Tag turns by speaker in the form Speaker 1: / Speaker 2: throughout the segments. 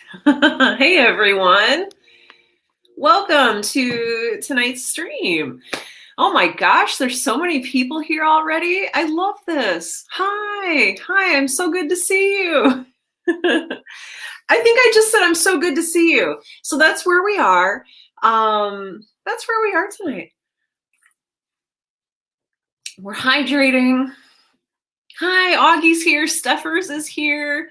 Speaker 1: Hey everyone, welcome to tonight's stream. Oh my gosh, there's so many people here already. I love this. Hi, I'm so good to see you. I think I just said I'm so good to see you. So that's where we are. That's where we are tonight. We're hydrating. Hi, Augie's here, Steffers is here.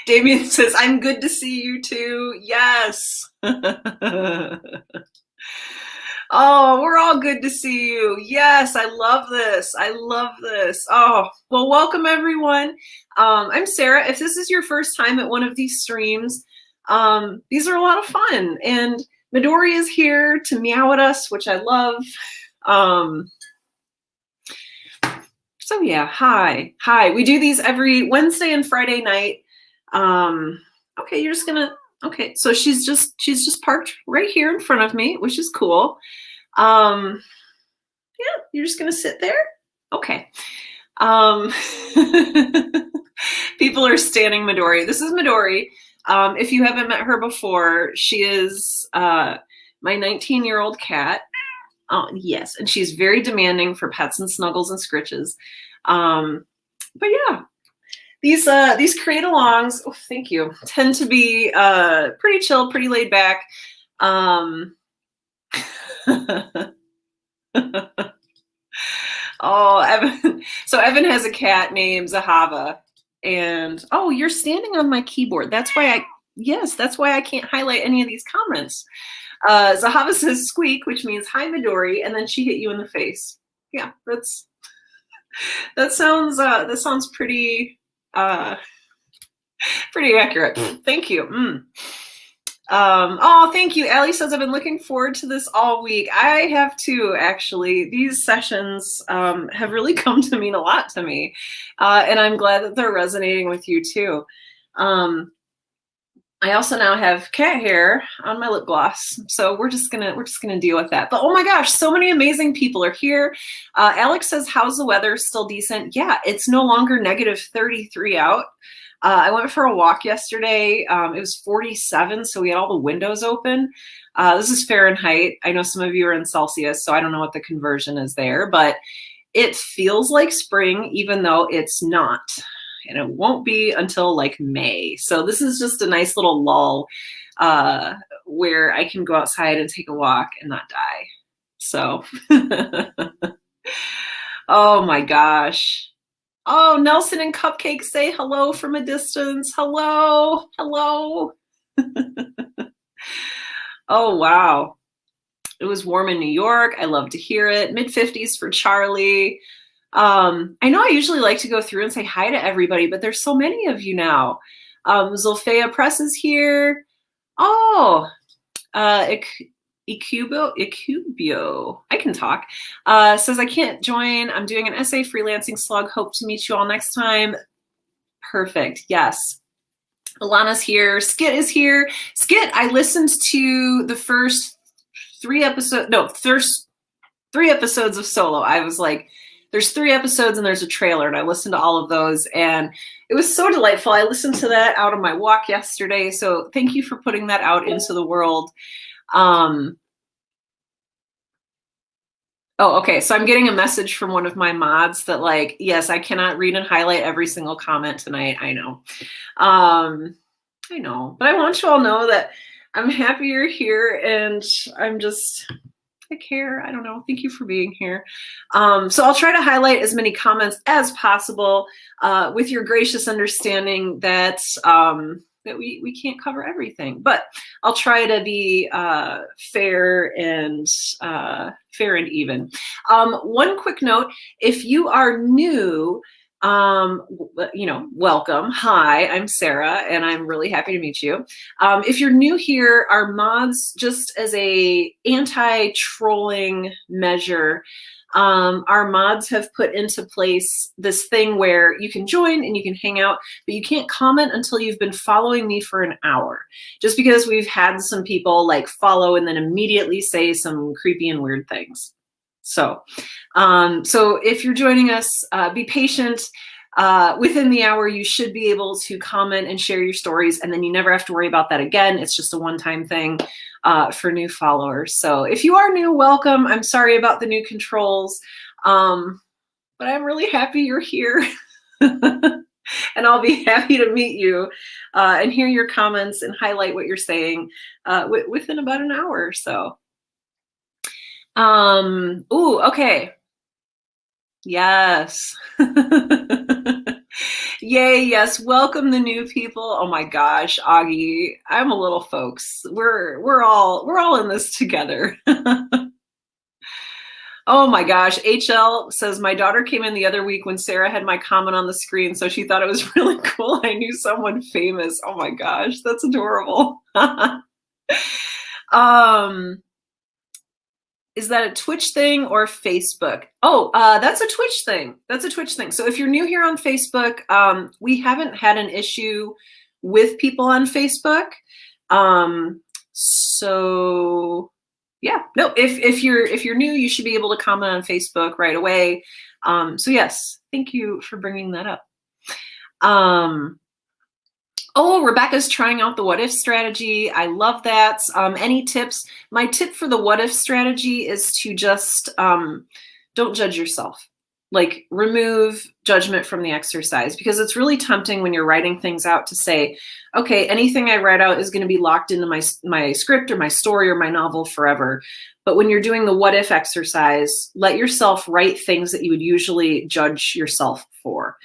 Speaker 1: Damien says, I'm good to see you too. Yes. Oh, we're all good to see you. Yes, I love this. I love this. Oh, well, welcome everyone. I'm Sarah. If this is your first time at one of these streams, these are a lot of fun. And Midori is here to meow at us, which I love. So yeah, hi. We do these every Wednesday and Friday night. Okay, you're just gonna, okay, so she's just parked right here in front of me, which is cool. Yeah, you're just gonna sit there? Okay. People are standing Midori. This is Midori. If you haven't met her before, she is my 19-year-old cat. Oh, yes, and she's very demanding for pets and snuggles and scritches. But yeah, these create-alongs, oh, thank you, tend to be pretty chill, pretty laid back. Oh, Evan. So Evan has a cat named Zahava, and oh, you're standing on my keyboard. That's why I can't highlight any of these comments. Zahava says squeak, which means hi Midori, and then she hit you in the face. Yeah, that sounds pretty pretty accurate. Thank you. Oh, thank you. Allie says, I've been looking forward to this all week. I have too, actually. These sessions have really come to mean a lot to me. And I'm glad that they're resonating with you too. I also now have cat hair on my lip gloss, so we're just gonna deal with that. But oh my gosh, so many amazing people are here. Alex says, how's the weather? Still decent? Yeah, it's no longer negative 33 out. I went for a walk yesterday. It was 47, so we had all the windows open. This is Fahrenheit. I know some of you are in Celsius, so I don't know what the conversion is there, but it feels like spring, even though it's not. And it won't be until like May. So this is just a nice little lull where I can go outside and take a walk and not die. So, oh my gosh. Oh, Nelson and Cupcake say hello from a distance. Hello. Oh, wow. It was warm in New York. I love to hear it. Mid-50s for Charlie. I know I usually like to go through and say hi to everybody, but there's so many of you now. Zulfea Press is here. Oh, Icubio, I can talk, says I can't join. I'm doing an essay freelancing slug. Hope to meet you all next time. Perfect. Yes. Alana's here. Skit is here. Skit, I listened to the first three episodes of Solo. I was like, there's 3 episodes and there's a trailer, and I listened to all of those, and it was so delightful. I listened to that out on my walk yesterday, so thank you for putting that out into the world. Oh, okay, so I'm getting a message from one of my mods that, like, yes, I cannot read and highlight every single comment tonight. I know. But I want you all to know that I'm happy you're here, and I care. I don't know. Thank you for being here. So I'll try to highlight as many comments as possible with your gracious understanding that that we can't cover everything, but I'll try to be fair and even. One quick note: if you are new, welcome. Hi, I'm Sarah, and I'm really happy to meet you. If you're new here, our mods, just as a anti-trolling measure, our mods have put into place this thing where you can join and you can hang out, but you can't comment until you've been following me for an hour. Just because we've had some people like follow and then immediately say some creepy and weird things. So if you're joining us, be patient. within the hour, you should be able to comment and share your stories, and then you never have to worry about that again. It's just a one-time thing for new followers. So if you are new, welcome. I'm sorry about the new controls, but I'm really happy you're here. And I'll be happy to meet you and hear your comments and highlight what you're saying within about an hour or so. Ooh, okay. Yes. Yay, yes. Welcome the new people. Oh my gosh, Augie, I'm a little folks. We're all in this together. Oh my gosh, HL says, my daughter came in the other week when Sarah had my comment on the screen, so she thought it was really cool. I knew someone famous. Oh my gosh, that's adorable. Is that a Twitch thing or Facebook? Oh, that's a Twitch thing. That's a Twitch thing. So if you're new here on Facebook, we haven't had an issue with people on Facebook. So yeah, no, if you're new, you should be able to comment on Facebook right away. So yes, thank you for bringing that up. Oh, Rebecca's trying out the what if strategy. I love that. Any tips? My tip for the what if strategy is to just don't judge yourself. Like, remove judgment from the exercise, because it's really tempting when you're writing things out to say, okay, anything I write out is going to be locked into my script or my story or my novel forever. But when you're doing the what if exercise, let yourself write things that you would usually judge yourself for.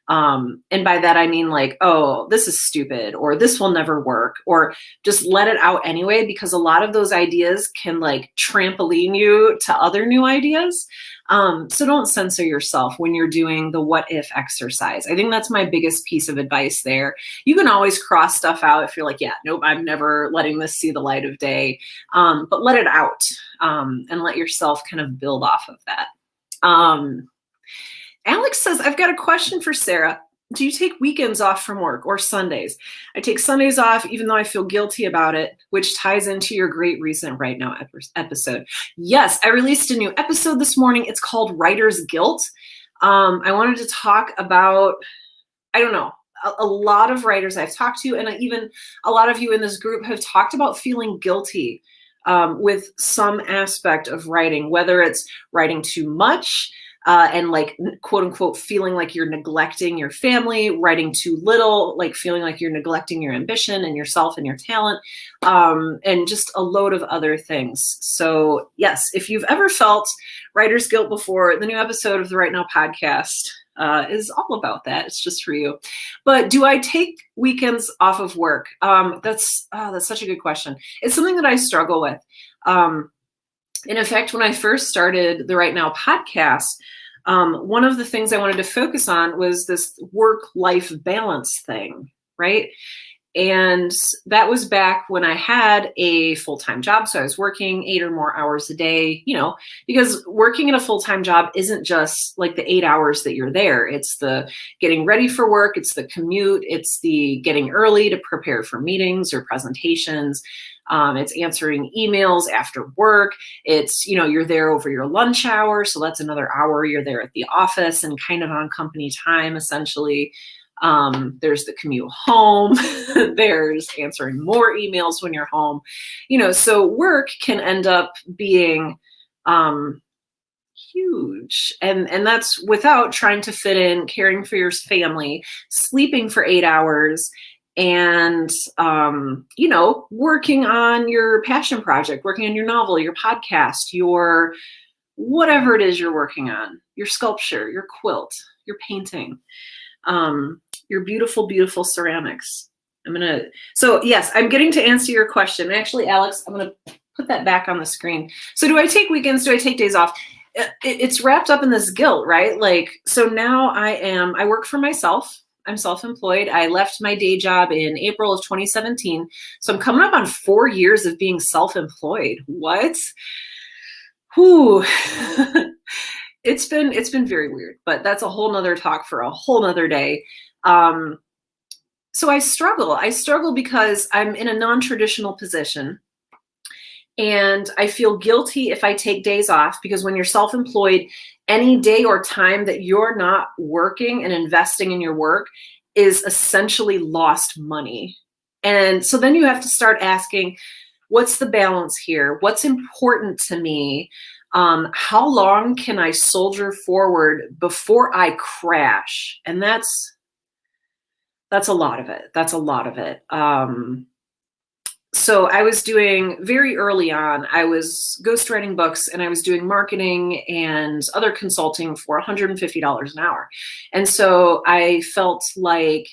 Speaker 1: And by that, I mean like, oh, this is stupid, or this will never work, or just let it out anyway, because a lot of those ideas can like trampoline you to other new ideas. So don't censor yourself when you're doing the what if exercise. I think that's my biggest piece of advice there. You can always cross stuff out if you're like, yeah, nope, I'm never letting this see the light of day. But let it out, and let yourself kind of build off of that. Alex says, I've got a question for Sarah. Do you take weekends off from work or Sundays? I take Sundays off even though I feel guilty about it, which ties into your great recent Right Now episode. Yes, I released a new episode this morning. It's called Writer's Guilt. I wanted to talk about, I don't know, a lot of writers I've talked to, and even a lot of you in this group have talked about feeling guilty with some aspect of writing, whether it's writing too much, and like, quote unquote, feeling like you're neglecting your family, writing too little, like feeling like you're neglecting your ambition and yourself and your talent, and just a load of other things. So yes, if you've ever felt writer's guilt before, the new episode of the Right Now podcast is all about that. It's just for you. But do I take weekends off of work? That's such a good question. It's something that I struggle with. And in fact, when I first started the Right Now podcast, one of the things I wanted to focus on was this work-life balance thing, right? And that was back when I had a full-time job. So I was working 8 or more hours a day, because working in a full-time job isn't just like the 8 hours that you're there. It's the getting ready for work. It's the commute. It's the getting early to prepare for meetings or presentations. It's answering emails after work. It's, you're there over your lunch hour. So that's another hour you're there at the office and kind of on company time, essentially. There's the commute home. There's answering more emails when you're home. So work can end up being huge. And that's without trying to fit in caring for your family, sleeping for 8 hours, and, working on your passion project, working on your novel, your podcast, your whatever it is you're working on, your sculpture, your quilt, your painting, your beautiful, beautiful ceramics. So yes, I'm getting to answer your question. Actually, Alex, I'm going to put that back on the screen. So do I take weekends? Do I take days off? It's wrapped up in this guilt, right? Like, so now I work for myself. I'm self-employed. I left my day job in April of 2017. So I'm coming up on 4 years of being self-employed. What? Whew. It's been very weird, but that's a whole nother talk for a whole nother day. So I struggle because I'm in a non-traditional position. And I feel guilty if I take days off, because when you're self-employed, Any day or time that you're not working and investing in your work is essentially lost money. And so then you have to start asking, what's the balance here? What's important to me? How long can I soldier forward before I crash? And that's a lot of it. That's a lot of it. So I was doing very early on, I was ghostwriting books and I was doing marketing and other consulting for $150 an hour. And so I felt like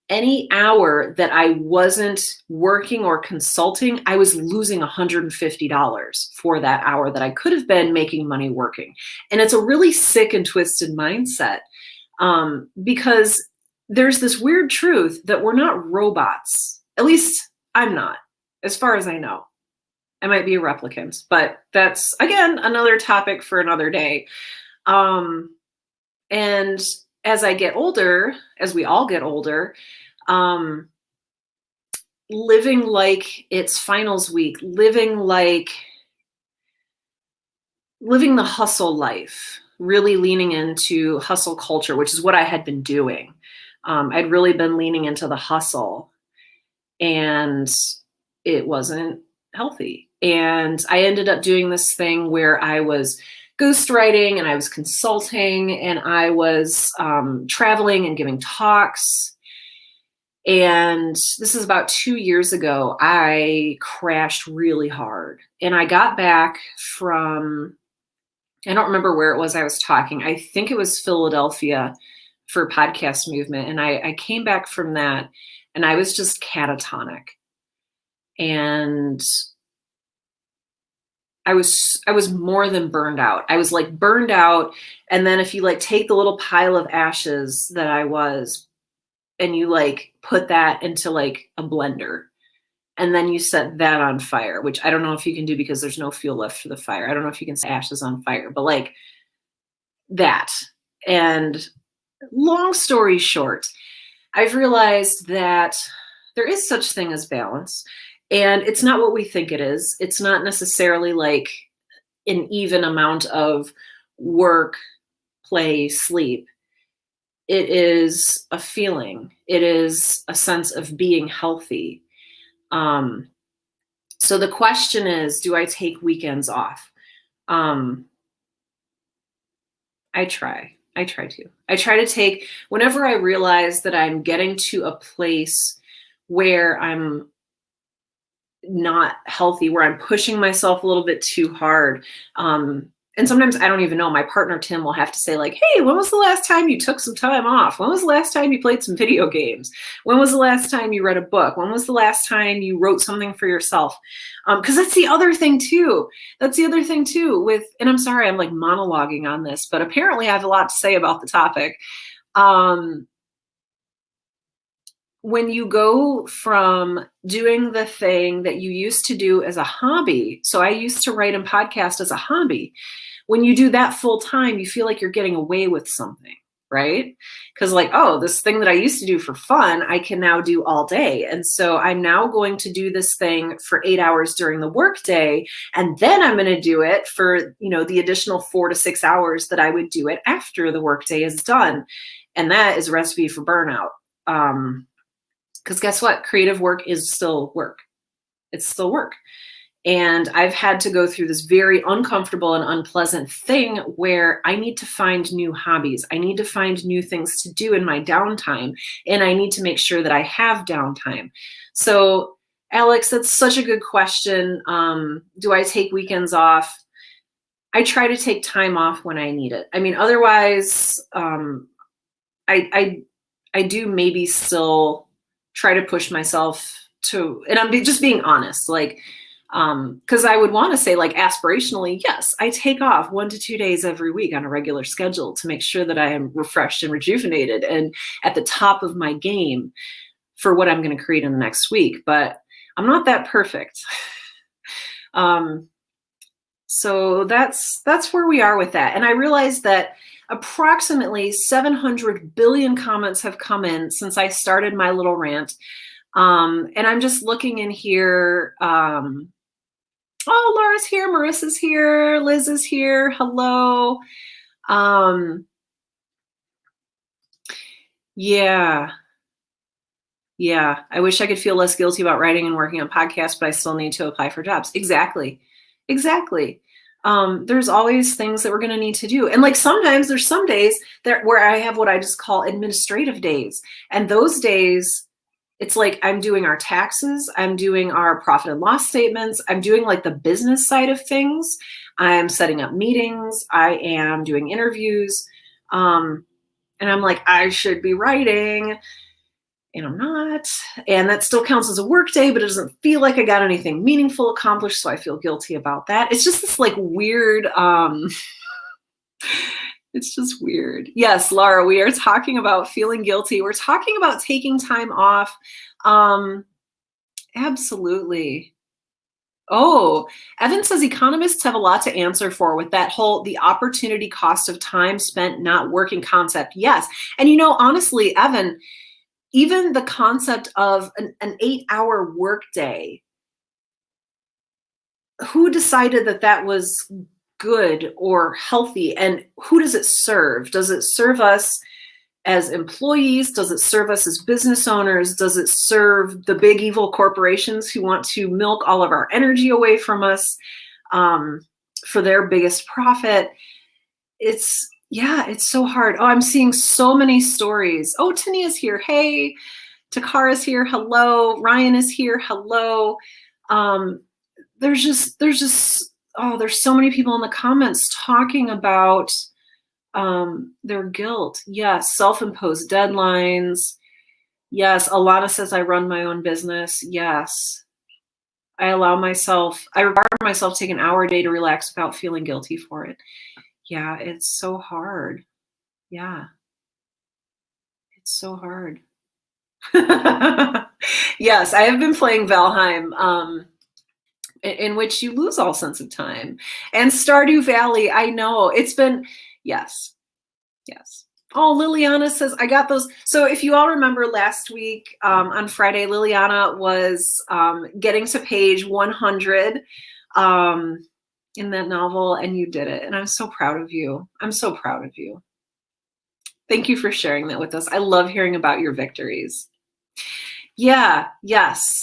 Speaker 1: any hour that I wasn't working or consulting, I was losing $150 for that hour that I could have been making money working. And it's a really sick and twisted mindset, because there's this weird truth that we're not robots. At least I'm not, as far as I know. I might be a replicant, but that's, again, another topic for another day. And as I get older, as we all get older, living like it's finals week, living the hustle life, really leaning into hustle culture, which is what I had been doing. I'd really been leaning into the hustle, and it wasn't healthy. And I ended up doing this thing where I was ghostwriting and I was consulting and I was traveling and giving talks. And this is about 2 years ago. I crashed really hard. And I got back from, I don't remember where it was I was talking. I think it was Philadelphia for Podcast Movement. And I came back from that and I was just catatonic. And I was more than burned out. I was like burned out. And then if you like take the little pile of ashes that I was, and you like put that into like a blender, and then you set that on fire, which I don't know if you can do because there's no fuel left for the fire. I don't know if you can set ashes on fire, but like that. And long story short, I've realized that there is such thing as balance, and it's not what we think it is. It's not necessarily like an even amount of work, play, sleep. It is a feeling. It is a sense of being healthy. So the question is, do I take weekends off? I try to. I try to take, whenever I realize that I'm getting to a place where I'm not healthy, where I'm pushing myself a little bit too hard. And sometimes I don't even know, my partner, Tim, will have to say like, hey, when was the last time you took some time off? When was the last time you played some video games? When was the last time you read a book? When was the last time you wrote something for yourself? Because that's the other thing too. With, and I'm sorry, I'm like monologuing on this, but apparently I have a lot to say about the topic. When you go from doing the thing that you used to do as a hobby, so I used to write and podcast as a hobby. When you do that full time, you feel like you're getting away with something, right? Because like, oh, this thing that I used to do for fun, I can now do all day. And so I'm now going to do this thing for 8 hours during the workday. And then I'm going to do it for, the additional 4 to 6 hours that I would do it after the workday is done. And that is a recipe for burnout. Because guess what? Creative work is still work. It's still work. And I've had to go through this very uncomfortable and unpleasant thing where I need to find new hobbies. I need to find new things to do in my downtime. And I need to make sure that I have downtime. So, Alex, that's such a good question. Do I take weekends off? I try to take time off when I need it. I mean, otherwise, I do maybe still try to push myself to, and I'm just being honest, like, because I would want to say like aspirationally, yes, I take off 1 to 2 days every week on a regular schedule to make sure that I am refreshed and rejuvenated and at the top of my game for what I'm going to create in the next week. But I'm not that perfect. So that's where we are with that. And I realized that approximately 700 billion comments have come in since I started my little rant. And I'm just looking in here. Oh, Laura's here, Marissa's here, Liz is here. Hello. Yeah. Yeah. I wish I could feel less guilty about writing and working on podcasts, but I still need to apply for jobs. Exactly. Exactly. There's always things that we're going to need to do. And like sometimes there's some days that where I have what I just call administrative days. And those days, it's like I'm doing our taxes, I'm doing our profit and loss statements, I'm doing like the business side of things. I'm setting up meetings, I am doing interviews. And I'm like, I should be writing, and I'm not. And that still counts as a work day, but it doesn't feel like I got anything meaningful accomplished. So I feel guilty about that. It's just this like weird, it's just weird. Yes, Laura, we are talking about feeling guilty. We're talking about taking time off. Absolutely. Oh, Evan says economists have a lot to answer for with that whole the opportunity cost of time spent not working concept. Yes. And you know, honestly, Evan, even the concept of an 8-hour workday, who decided that that was good or healthy, and who does it serve? Does it serve us as employees? Does it serve us as business owners? Does it serve the big evil corporations who want to milk all of our energy away from us for their biggest profit? It's so hard. Oh, I'm seeing so many stories. Oh, Tania's here. Hey, Takara's here. Hello. Ryan is here. Hello. There's so many people in the comments talking about their guilt. Yes, self-imposed deadlines. Yes, Alana says I run my own business. Yes, I require myself to take an hour a day to relax without feeling guilty for it. Yeah, it's so hard. Yeah, it's so hard. Yes, I have been playing Valheim, in which you lose all sense of time. And Stardew Valley, I know it's been, yes. Oh, Liliana says, I got those. So if you all remember last week on Friday, Liliana was getting to page 100 in that novel, and you did it. And I'm so proud of you. I'm so proud of you. Thank you for sharing that with us. I love hearing about your victories. Yeah, yes.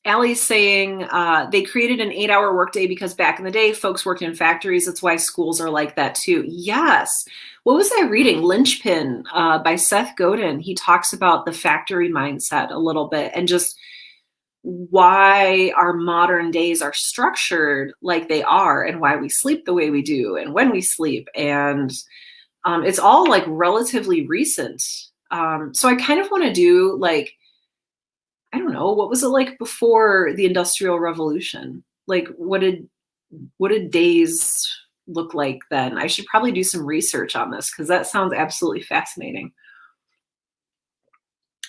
Speaker 1: Allie's saying they created an 8-hour workday because back in the day, folks worked in factories. That's why schools are like that too. Yes. What was I reading? Linchpin by Seth Godin. He talks about the factory mindset a little bit and just why our modern days are structured like they are and why we sleep the way we do and when we sleep. And it's all like relatively recent. So I kind of want to do like, I don't know, what was it like before the Industrial Revolution? Like, what did days look like then? I should probably do some research on this because that sounds absolutely fascinating.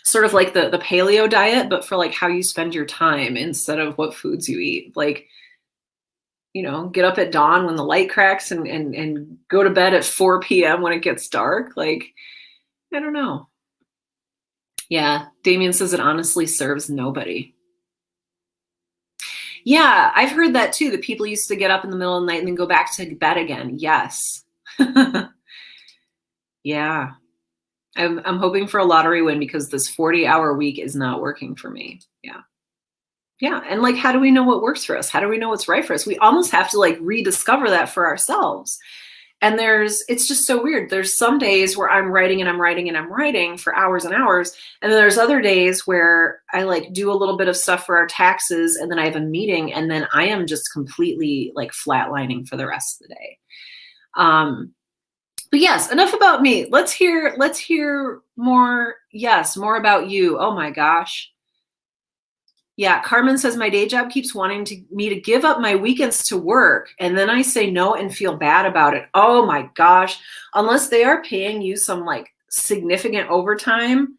Speaker 1: Sort of like the paleo diet, but for like how you spend your time instead of what foods you eat. Like, you know, get up at dawn when the light cracks and go to bed at 4 p.m. when it gets dark. Like, I don't know. Yeah, Damien says it honestly serves nobody. Yeah, I've heard that too. That people used to get up in the middle of the night and then go back to bed again. Yes. Yeah. I'm hoping for a lottery win because this 40-hour week is not working for me. Yeah. Yeah. And like, how do we know what works for us? How do we know what's right for us? We almost have to like rediscover that for ourselves. And it's just so weird. There's some days where I'm writing and I'm writing and I'm writing for hours and hours. And then there's other days where I like do a little bit of stuff for our taxes and then I have a meeting and then I am just completely like flatlining for the rest of the day. But yes, enough about me. Let's hear more. Yes, more about you. Oh my gosh. Yeah, Carmen says my day job keeps wanting me to give up my weekends to work, and then I say no and feel bad about it. Oh my gosh. Unless they are paying you some like significant overtime,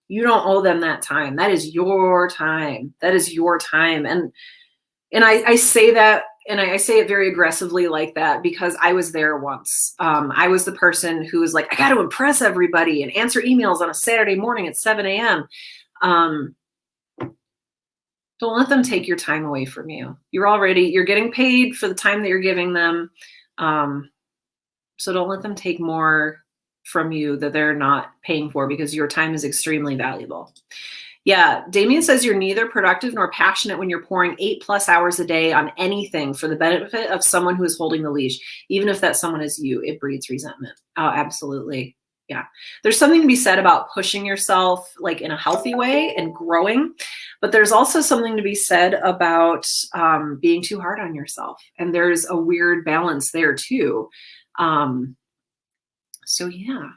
Speaker 1: you don't owe them that time. That is your time. That is your time. And I say that, and I say it very aggressively like that because I was there once. I was the person who was like, I got to impress everybody and answer emails on a Saturday morning at 7 a.m. Don't let them take your time away from you. You're getting paid for the time that you're giving them. So don't let them take more from you that they're not paying for, because your time is extremely valuable. Yeah, Damien says you're neither productive nor passionate when you're pouring 8+ hours a day on anything for the benefit of someone who is holding the leash. Even if that someone is you, it breeds resentment. Oh, absolutely. Yeah. There's something to be said about pushing yourself like in a healthy way and growing, but there's also something to be said about being too hard on yourself. And there's a weird balance there too. So yeah.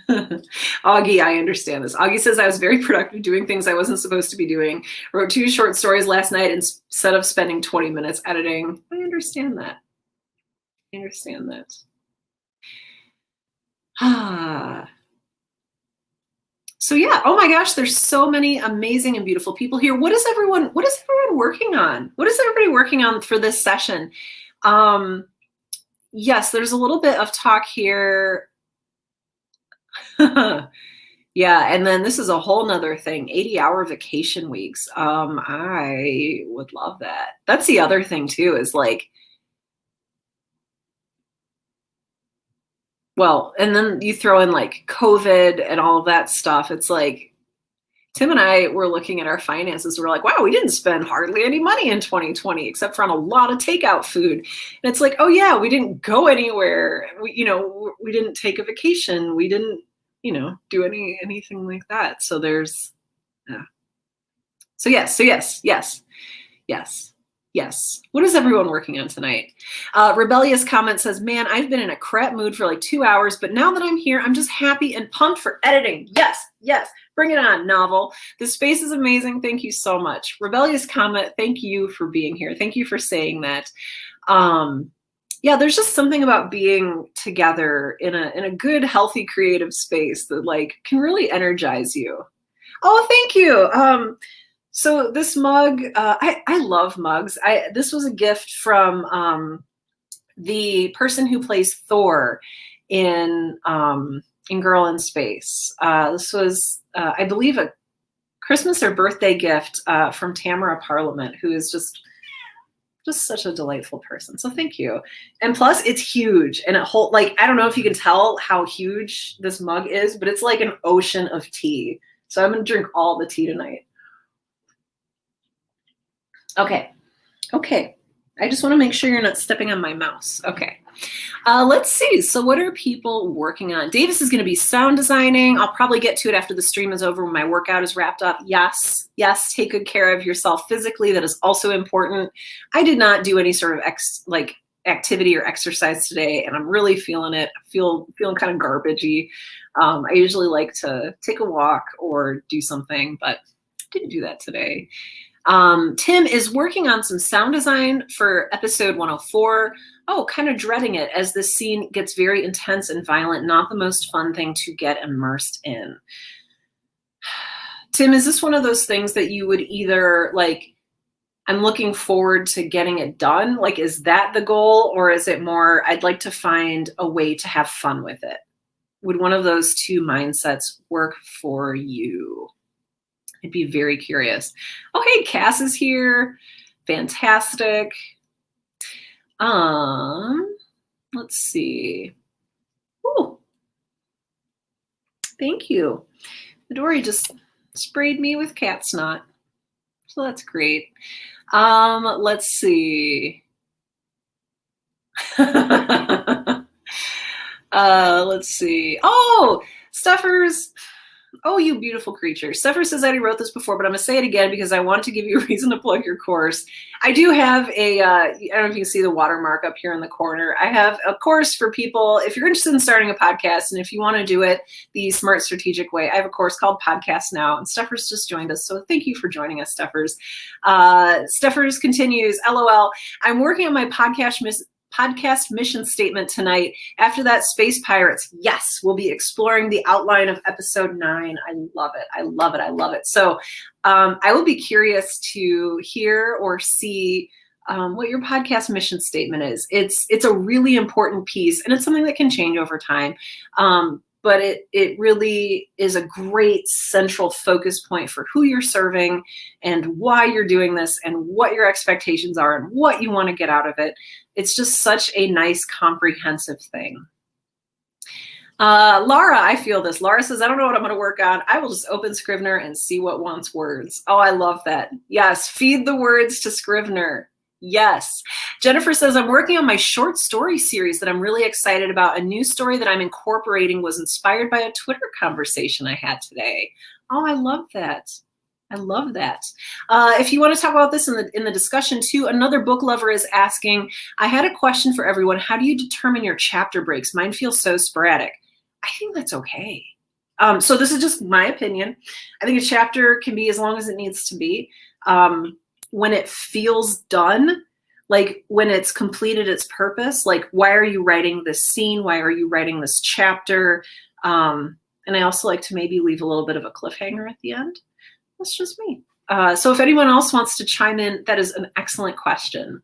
Speaker 1: Augie, I understand this. Augie says I was very productive doing things I wasn't supposed to be doing. Wrote 2 short stories last night instead of spending 20 minutes editing. I understand that. I understand that. So yeah, oh my gosh, there's so many amazing and beautiful people here. What is everyone working on? What is everybody working on for this session? Yes, there's a little bit of talk here. Yeah, and then this is a whole nother thing, 80-hour vacation weeks. I would love that. That's the other thing too, is like, well, and then you throw in like COVID and all of that stuff. It's like, Tim and I were looking at our finances. We're like, wow, we didn't spend hardly any money in 2020, except for on a lot of takeout food. And it's like, oh yeah, we didn't go anywhere. We didn't take a vacation. We didn't, do anything like that. So there's, yeah. So yes. What is everyone working on tonight? Rebellious comment says, man, I've been in a crap mood for like 2 hours, but now that I'm here, I'm just happy and pumped for editing. Yes. Bring it on, novel. This space is amazing. Thank you so much. Rebellious comment, thank you for being here. Thank you for saying that. Yeah, there's just something about being together in a good, healthy, creative space that like can really energize you. Oh, thank you. So this mug, I love mugs. This was a gift from the person who plays Thor in Girl in Space. This was, I believe, a Christmas or birthday gift from Tamara Parliament, who is just such a delightful person. So thank you. And plus it's huge, and I don't know if you can tell how huge this mug is, but it's like an ocean of tea. So I'm going to drink all the tea tonight. Okay. I just want to make sure you're not stepping on my mouse. Okay. Let's see. So what are people working on? Davis is going to be sound designing. I'll probably get to it after the stream is over when my workout is wrapped up. Yes. Take good care of yourself physically. That is also important. I did not do any sort of activity or exercise today, and I'm really feeling it. Feeling kind of garbagey. I usually like to take a walk or do something, but didn't do that today. Tim is working on some sound design for episode 104. Oh, kind of dreading it as this scene gets very intense and violent. Not the most fun thing to get immersed in. Tim, is this one of those things that you would either like, I'm looking forward to getting it done? Like, is that the goal? Or is it more, I'd like to find a way to have fun with it? Would one of those two mindsets work for you? I'd be very curious. Oh, hey, Cass is here. Fantastic. Let's see. Ooh. Thank you. Midori just sprayed me with cat snot. So that's great. Let's see. Let's see. Oh, Stuffers. Oh, you beautiful creature. Stuffer says I already wrote this before, but I'm going to say it again because I want to give you a reason to plug your course. I do have I don't know if you can see the watermark up here in the corner. I have a course for people, if you're interested in starting a podcast and if you want to do it the smart, strategic way, I have a course called Podcast Now, and Stuffers just joined us. So thank you for joining us, Stuffers. Stuffers continues, LOL, I'm working on my podcast mission statement tonight. After that, Space Pirates, yes, we'll be exploring the outline of episode 9. I love it. So I will be curious to hear or see what your podcast mission statement is. It's a really important piece, and it's something that can change over time. but it really is a great central focus point for who you're serving and why you're doing this and what your expectations are and what you want to get out of it. It's just such a nice comprehensive thing. Laura, I feel this. Laura says, I don't know what I'm going to work on. I will just open Scrivener and see what wants words. Oh, I love that. Yes, feed the words to Scrivener. Yes. Jennifer says, I'm working on my short story series that I'm really excited about. A new story that I'm incorporating was inspired by a Twitter conversation I had today. Oh, I love that. I love that. If you want to talk about this in the discussion too, another book lover is asking, I had a question for everyone. How do you determine your chapter breaks? Mine feels so sporadic. I think that's okay. So this is just my opinion. I think a chapter can be as long as it needs to be. When it feels done, like when it's completed its purpose, like why are you writing this scene? Why are you writing this chapter? And I also like to maybe leave a little bit of a cliffhanger at the end. That's just me. So if anyone else wants to chime in, that is an excellent question.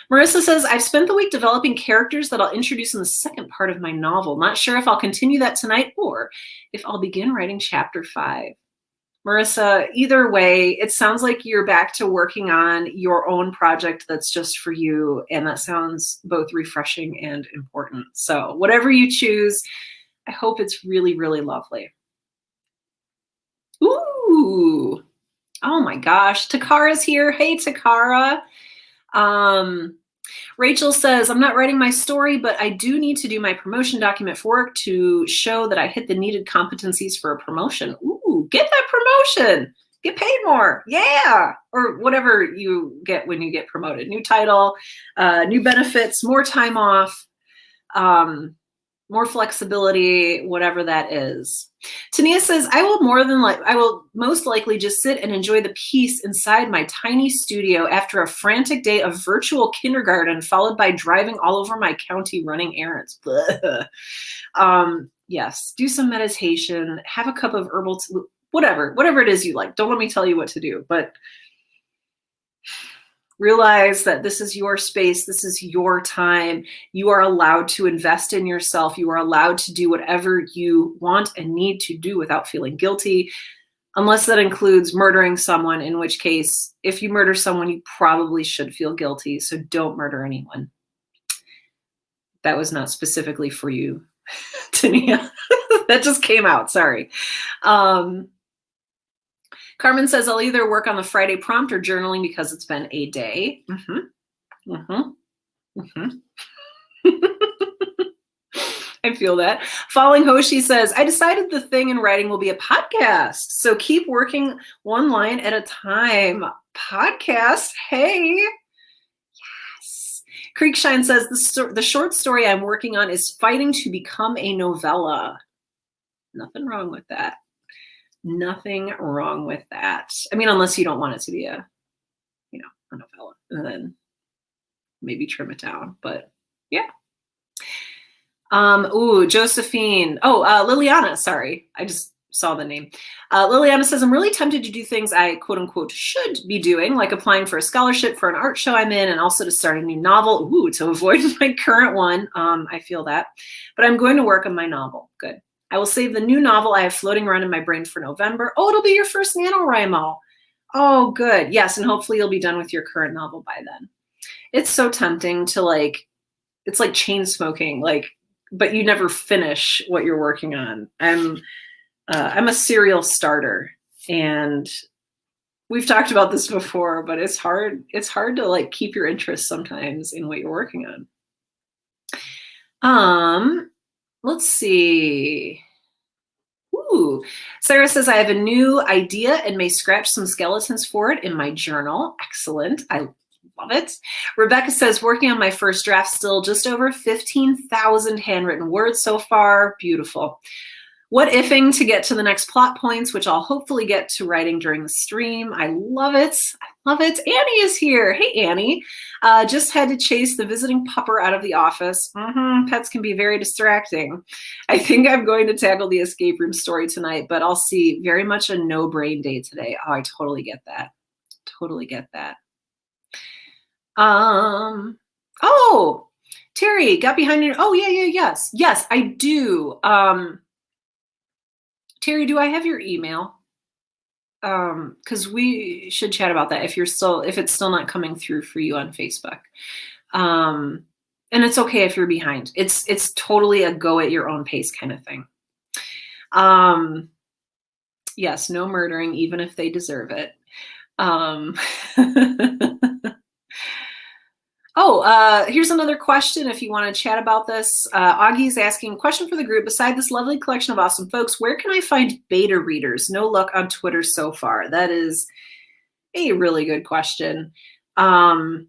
Speaker 1: Marissa says, I've spent the week developing characters that I'll introduce in the second part of my novel. Not sure if I'll continue that tonight or if I'll begin writing chapter 5. Marissa, either way, it sounds like you're back to working on your own project that's just for you, and that sounds both refreshing and important. So whatever you choose, I hope it's really, really lovely. Ooh, oh my gosh, Takara's here. Hey, Takara. Rachel says, I'm not writing my story, but I do need to do my promotion document for work to show that I hit the needed competencies for a promotion. Ooh, get that promotion. Get paid more. Yeah. Or whatever you get when you get promoted. New title, new benefits, more time off, more flexibility, whatever that is. Tania says, I will most likely just sit and enjoy the peace inside my tiny studio after a frantic day of virtual kindergarten, followed by driving all over my county running errands. Yes, do some meditation, have a cup of herbal tea, whatever it is you like. Don't let me tell you what to do, but realize that this is your space. This is your time. You are allowed to invest in yourself. You are allowed to do whatever you want and need to do without feeling guilty, unless that includes murdering someone, in which case, if you murder someone, you probably should feel guilty. So don't murder anyone. That was not specifically for you, Tania. That just came out. Sorry. Carmen says, I'll either work on the Friday prompt or journaling because it's been a day. I feel that. Falling Hoshi says, I decided the thing in writing will be a podcast. So keep working one line at a time. Podcast. Hey. Yes. Creekshine says, the short story I'm working on is fighting to become a novella. Nothing wrong with that. Nothing wrong with that. I mean, unless you don't want it to be a novella, and then maybe trim it down. But yeah. Ooh, Josephine. Oh, Liliana. Sorry, I just saw the name. Liliana says, I'm really tempted to do things I quote unquote should be doing, like applying for a scholarship for an art show I'm in, and also to start a new novel. Ooh, to avoid my current one. I feel that, but I'm going to work on my novel. Good. I will save the new novel I have floating around in my brain for November. Oh, it'll be your first NaNoWriMo. Oh, good. Yes, and hopefully you'll be done with your current novel by then. It's so tempting to it's like chain smoking, but you never finish what you're working on. I'm a serial starter, and we've talked about this before, but it's hard. It's hard to keep your interest sometimes in what you're working on. Let's see. Ooh, Sarah says, I have a new idea and may scratch some skeletons for it in my journal. Excellent. I love it. Rebecca says, working on my first draft, still just over 15,000 handwritten words so far. Beautiful. What ifing to get to the next plot points, which I'll hopefully get to writing during the stream. I love it. I love it. Annie is here. Hey, Annie. Just had to chase the visiting pupper out of the office. Pets can be very distracting. I think I'm going to tackle the escape room story tonight, but I'll see. Very much a no brain day today. Oh, I totally get that. Totally get that. Oh, Terry got behind you. Oh, yeah, yes. Yes, I do. Terry, do I have your email? Because we should chat about that if it's still not coming through for you on Facebook. And it's okay if you're behind. It's totally a go at your own pace kind of thing. Yes, no murdering, even if they deserve it. Here's another question if you want to chat about this. Augie's asking, question for the group. Beside this lovely collection of awesome folks, where can I find beta readers? No luck on Twitter so far. That is a really good question. Terry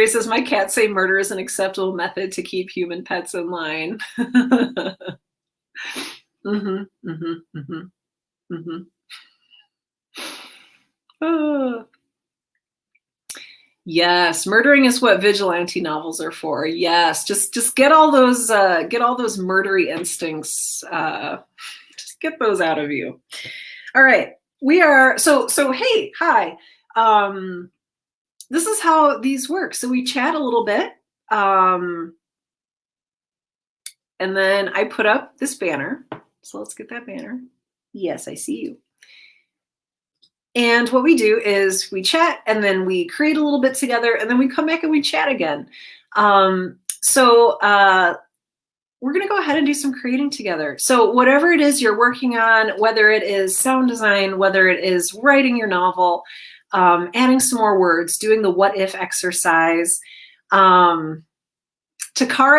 Speaker 1: says, my cats say murder is an acceptable method to keep human pets in line. Yes, murdering is what vigilante novels are for. Yes, just get all those murdery instincts. Just get those out of you. All right, we are so hey, hi. This is how these work. So we chat a little bit, and then I put up this banner. So let's get that banner. Yes, I see you. And what we do is we chat, and then we create a little bit together, and then we come back and we chat again. We're going to go ahead and do some creating together. So whatever it is you're working on, whether it is sound design, whether it is writing your novel, adding some more words, doing the what if exercise. Takara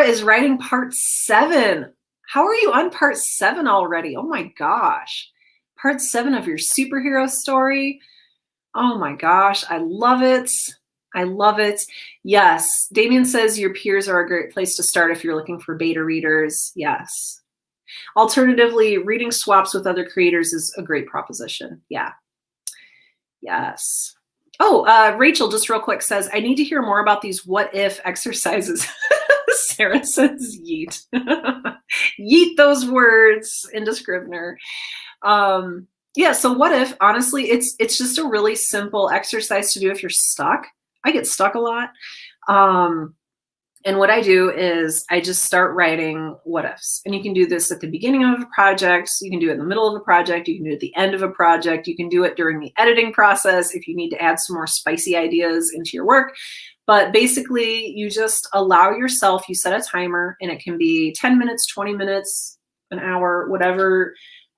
Speaker 1: is writing part 7. How are you on part 7 already? Oh my gosh. Part 7 of your superhero story. Oh my gosh, I love it. I love it. Yes, Damien says your peers are a great place to start if you're looking for beta readers. Yes. Alternatively, reading swaps with other creators is a great proposition. Yeah. Yes. Oh, Rachel, just real quick, says, I need to hear more about these what if exercises. Sarah says, yeet. Yeet those words into Scrivener. Yeah, so what if, honestly, it's just a really simple exercise to do if you're stuck. I get stuck a lot. And what I do is I just start writing what ifs. And you can do this at the beginning of a project. You can do it in the middle of a project. You can do it at the end of a project. You can do it during the editing process if you need to add some more spicy ideas into your work. But basically, you just allow yourself, you set a timer, and it can be 10 minutes, 20 minutes, an hour, whatever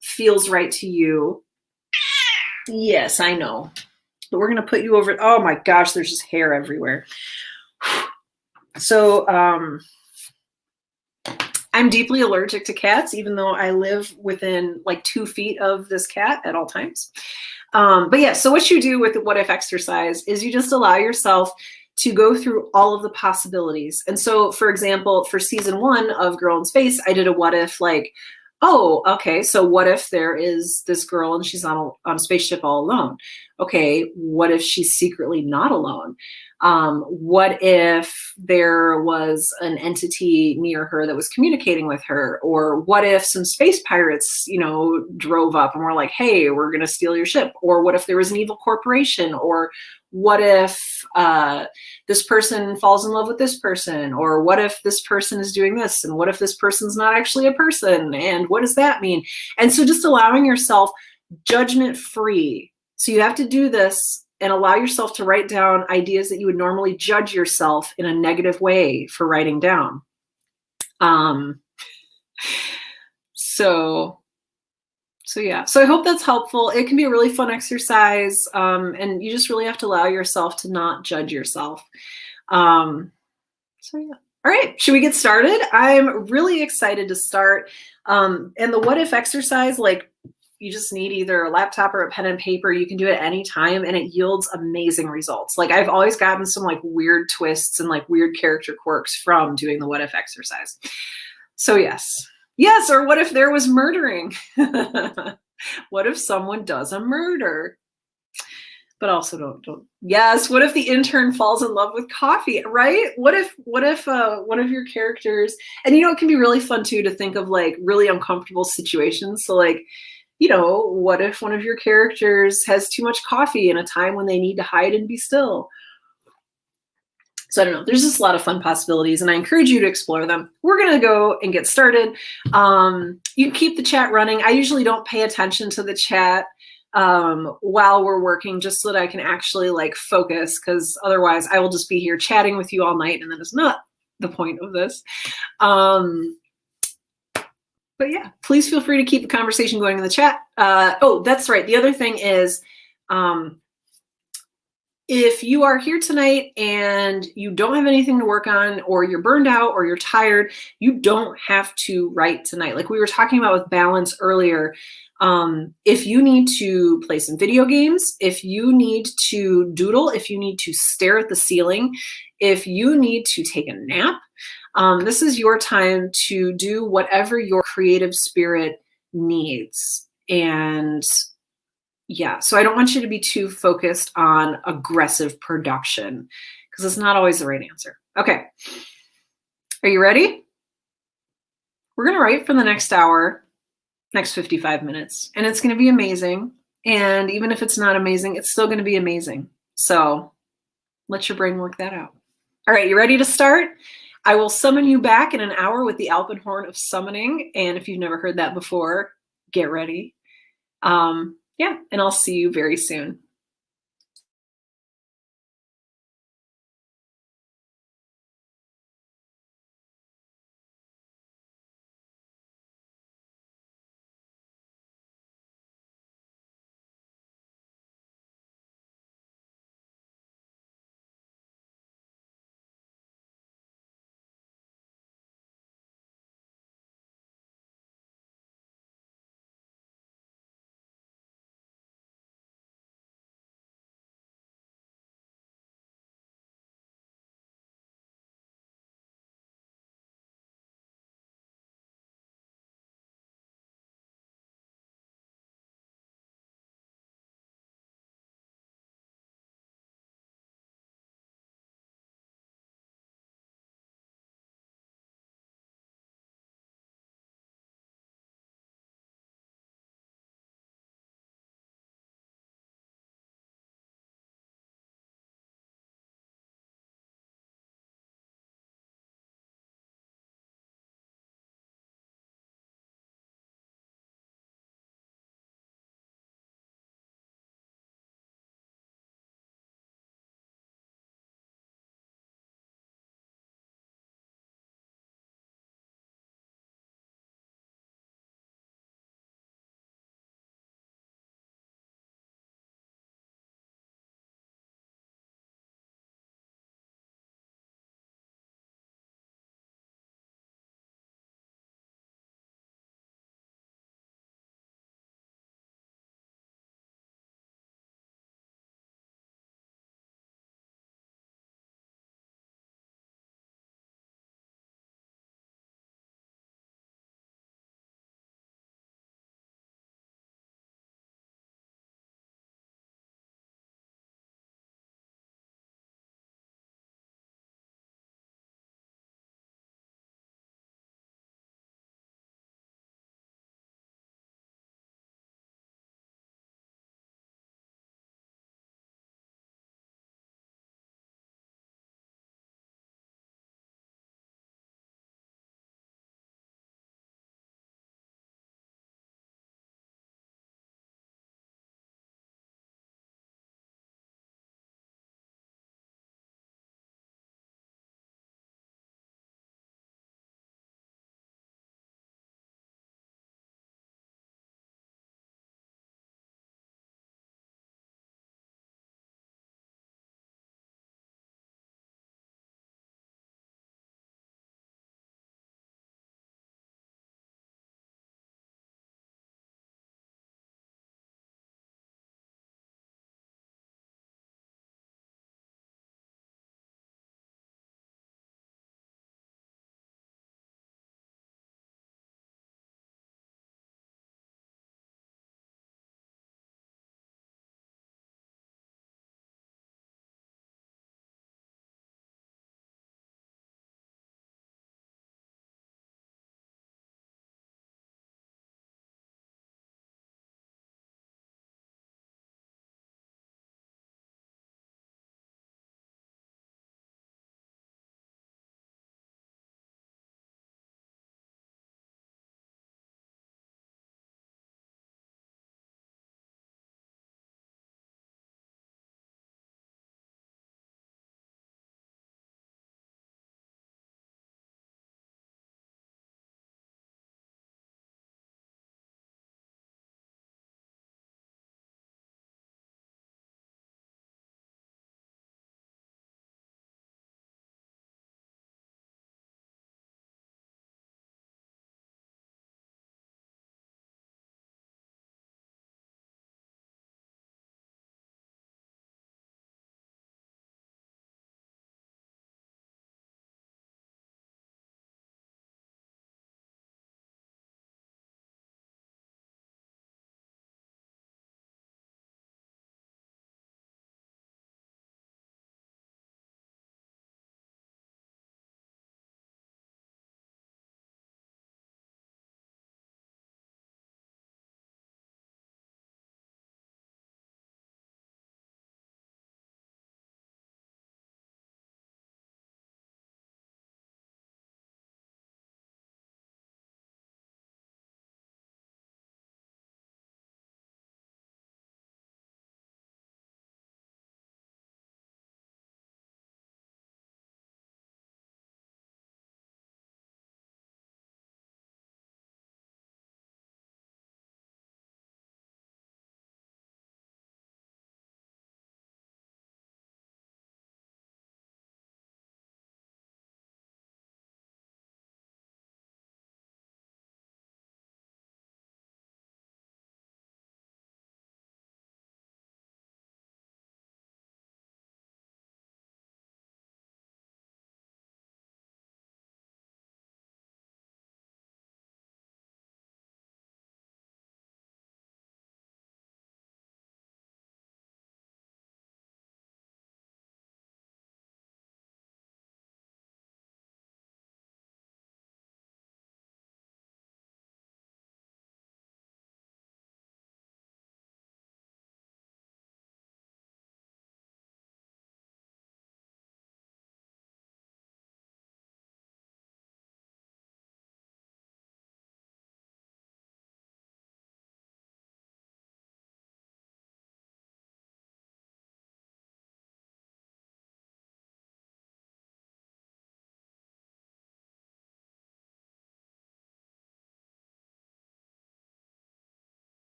Speaker 1: feels right to you. Yes, I know. But we're going to put you over. Oh my gosh, there's just hair everywhere. So I'm deeply allergic to cats, even though I live within like 2 feet of this cat at all times. But yeah, so what you do with the what if exercise is you just allow yourself to go through all of the possibilities. And so, for example, for season 1 of Girl in Space, I did a what if like, oh, okay, so what if there is this girl and she's on a spaceship all alone? Okay, what if she's secretly not alone? What if there was an entity near her that was communicating with her? Or what if some space pirates, drove up and were like, hey, we're going to steal your ship? Or what if there was an evil corporation? Or what if this person falls in love with this person? Or what if this person is doing this? And what if this person's not actually a person? And what does that mean? And so just allowing yourself judgment-free. So you have to do this and allow yourself to write down ideas that you would normally judge yourself in a negative way for writing down. So yeah, so I hope that's helpful. It can be a really fun exercise, and you just really have to allow yourself to not judge yourself. So yeah. All right, should we get started? I'm really excited to start. And the what if exercise, like, you just need either a laptop or a pen and paper. You can do it anytime, and it yields amazing results. Like, I've always gotten some like weird twists and like weird character quirks from doing the what if exercise. So yes, or what if there was murdering? What if someone does a murder? But also don't. Yes, what if the intern falls in love with coffee, right? What if one of your characters, and it can be really fun too to think of like really uncomfortable situations. So like, what if one of your characters has too much coffee in a time when they need to hide and be still? So I don't know, there's just a lot of fun possibilities and I encourage you to explore them. We're gonna go and get started. You can keep the chat running. I usually don't pay attention to the chat while we're working, just so that I can actually like focus, because otherwise I will just be here chatting with you all night and that is not the point of this. But yeah, please feel free to keep the conversation going in the chat. Oh, that's right. The other thing is, if you are here tonight and you don't have anything to work on, or you're burned out, or you're tired, you don't have to write tonight. Like we were talking about with balance earlier, if you need to play some video games, if you need to doodle, if you need to stare at the ceiling, if you need to take a nap, this is your time to do whatever your creative spirit needs. And yeah, so I don't want you to be too focused on aggressive production, because it's not always the right answer. Okay, are you ready? We're gonna write for the next hour, next 55 minutes, and it's gonna be amazing. And even if it's not amazing, it's still gonna be amazing. So let your brain work that out. All right, you ready to start? I will summon you back in an hour with the Alpenhorn of Summoning. And if you've never heard that before, get ready. Yeah, and I'll see you very soon.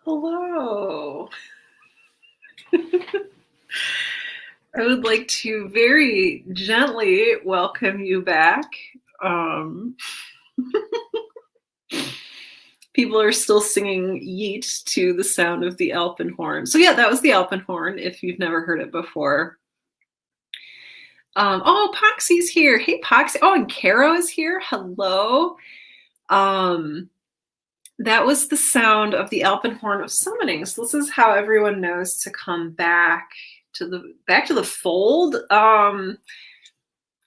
Speaker 1: Hello. I would like to very gently welcome you back. People are still singing Yeet to the sound of the Alpenhorn. So yeah, that was the Alpenhorn if you've never heard it before. Oh, Poxy's here. Hey, Poxy. Oh, and Caro is here. Hello. That was the sound of the Alpenhorn of summoning. So this is how everyone knows to come back to the fold.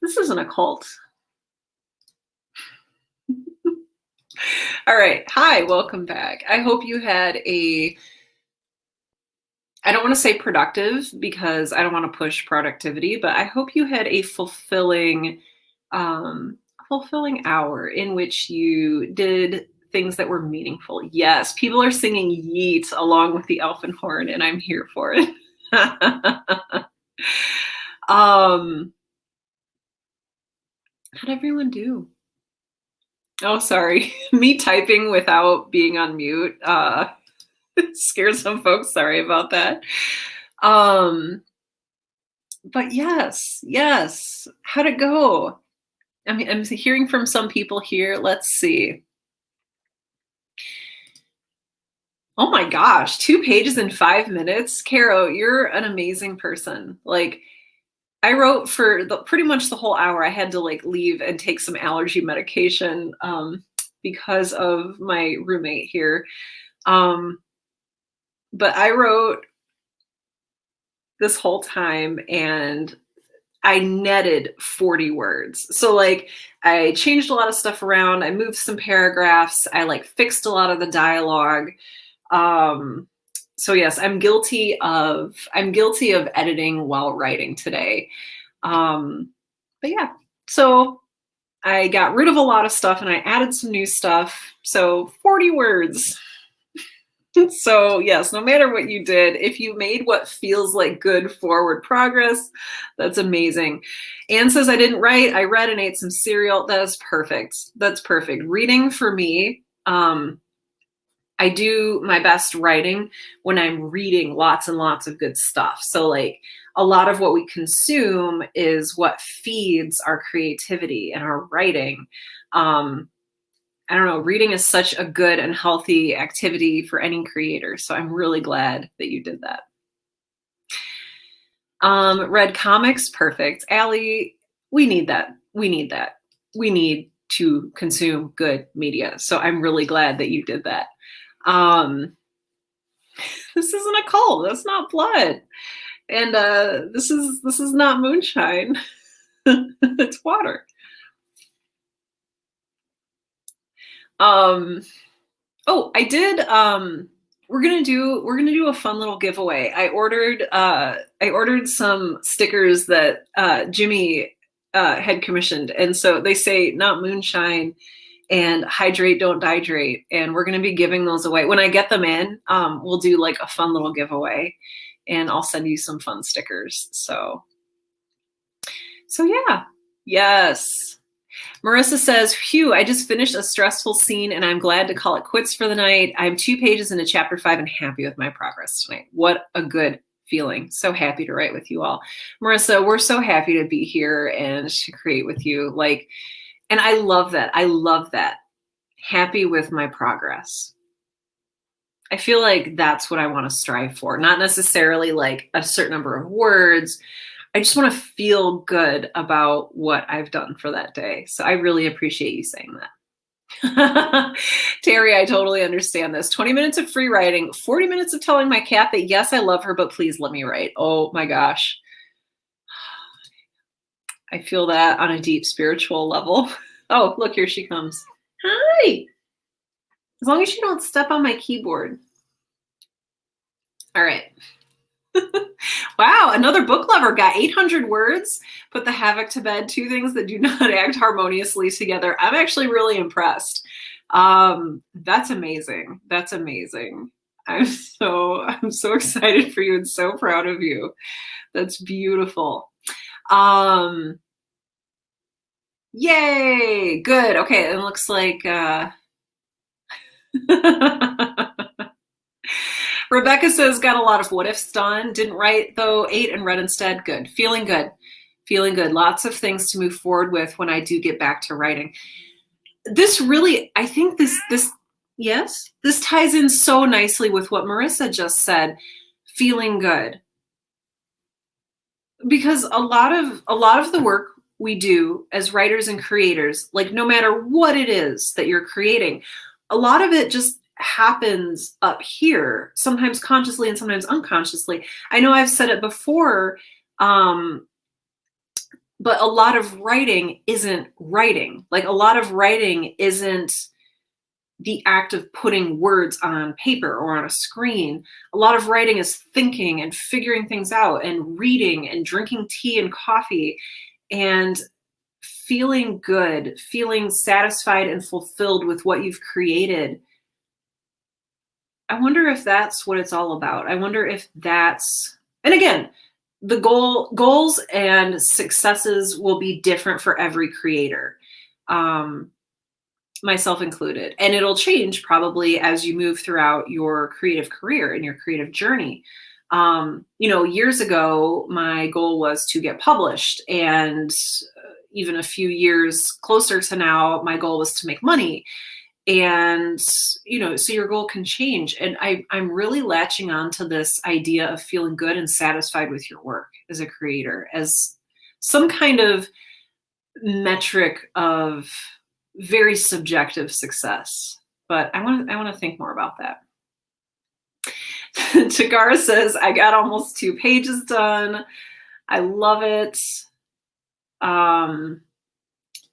Speaker 1: This isn't a cult. All right. Hi, welcome back. I hope you had I don't want to say productive because I don't want to push productivity, but I hope you had a fulfilling hour in which you did things that were meaningful. Yes, people are singing Yeet along with the Alpenhorn, and I'm here for it. How'd everyone do? Oh, sorry. Me typing without being on mute scared some folks. Sorry about that. But yes. How'd it go? I mean, I'm hearing from some people here. Let's see. Oh my gosh, 2 pages in 5 minutes. Caro, you're an amazing person. Like, I wrote for pretty much the whole hour. I had to like leave and take some allergy medication because of my roommate here. But I wrote this whole time and I netted 40 words. So like I changed a lot of stuff around. I moved some paragraphs. I like fixed a lot of the dialogue. So yes, I'm guilty of editing while writing today. But yeah, so I got rid of a lot of stuff and I added some new stuff. So 40 words. So yes, no matter what you did, if you made what feels like good forward progress, that's amazing. Anne says, I didn't write, I read and ate some cereal. That is perfect. That's perfect. Reading for me, I do my best writing when I'm reading lots and lots of good stuff. So like a lot of what we consume is what feeds our creativity and our writing. I don't know, reading is such a good and healthy activity for any creator. So I'm really glad that you did that. Read comics, perfect. Allie, we need that. We need to consume good media. So I'm really glad that you did that. This isn't a cult. That's not blood. And this is not moonshine. It's water. Oh, I did. We're gonna do a fun little giveaway. I ordered some stickers that Jimmy had commissioned, and so they say not moonshine and hydrate, don't dihydrate, and we're gonna be giving those away. When I get them in, we'll do like a fun little giveaway, and I'll send you some fun stickers. So yeah, yes. Marissa says, phew, I just finished a stressful scene and I'm glad to call it quits for the night. I'm 2 pages into chapter 5 and happy with my progress tonight. What a good feeling. So happy to write with you all. Marissa, we're so happy to be here and to create with you. Like, and I love that. I love that. Happy with my progress. I feel like that's what I want to strive for. Not necessarily like a certain number of words. I just want to feel good about what I've done for that day. So I really appreciate you saying that. Terry, I totally understand this. 20 minutes of free writing, 40 minutes of telling my cat that, yes, I love her, but please let me write. Oh my gosh. I feel that on a deep spiritual level. Oh, look, here she comes. Hi. As long as you don't step on my keyboard. All right. Wow, another book lover got 800 words, put the havoc to bed, 2 things that do not act harmoniously together. I'm actually really impressed. That's amazing. That's amazing. I'm so excited for you and so proud of you. That's beautiful. Yay! Good. Okay, it looks like Rebecca says got a lot of what ifs done. Didn't write though. Ate and read instead. Good. Feeling good. Feeling good. Lots of things to move forward with when I do get back to writing. This really, I think this yes, this ties in so nicely with what Marissa just said. Feeling good. Because a lot of the work we do as writers and creators, like no matter what it is that you're creating, a lot of it just happens up here, sometimes consciously and sometimes unconsciously. I know I've said it before, but a lot of writing isn't writing. Like a lot of writing isn't the act of putting words on paper or on a screen. A lot of writing is thinking and figuring things out and reading and drinking tea and coffee and feeling good, feeling satisfied and fulfilled with what you've created. I wonder if that's what it's all about. I wonder if that's, and again, the goals and successes will be different for every creator. Myself included. And it'll change probably as you move throughout your creative career and your creative journey. Years ago, my goal was to get published. And even a few years closer to now, my goal was to make money. And, so your goal can change. And I'm really latching on to this idea of feeling good and satisfied with your work as a creator, as some kind of metric of very subjective success. But I want to think more about that. Tagara says, I got almost 2 pages done. I love it.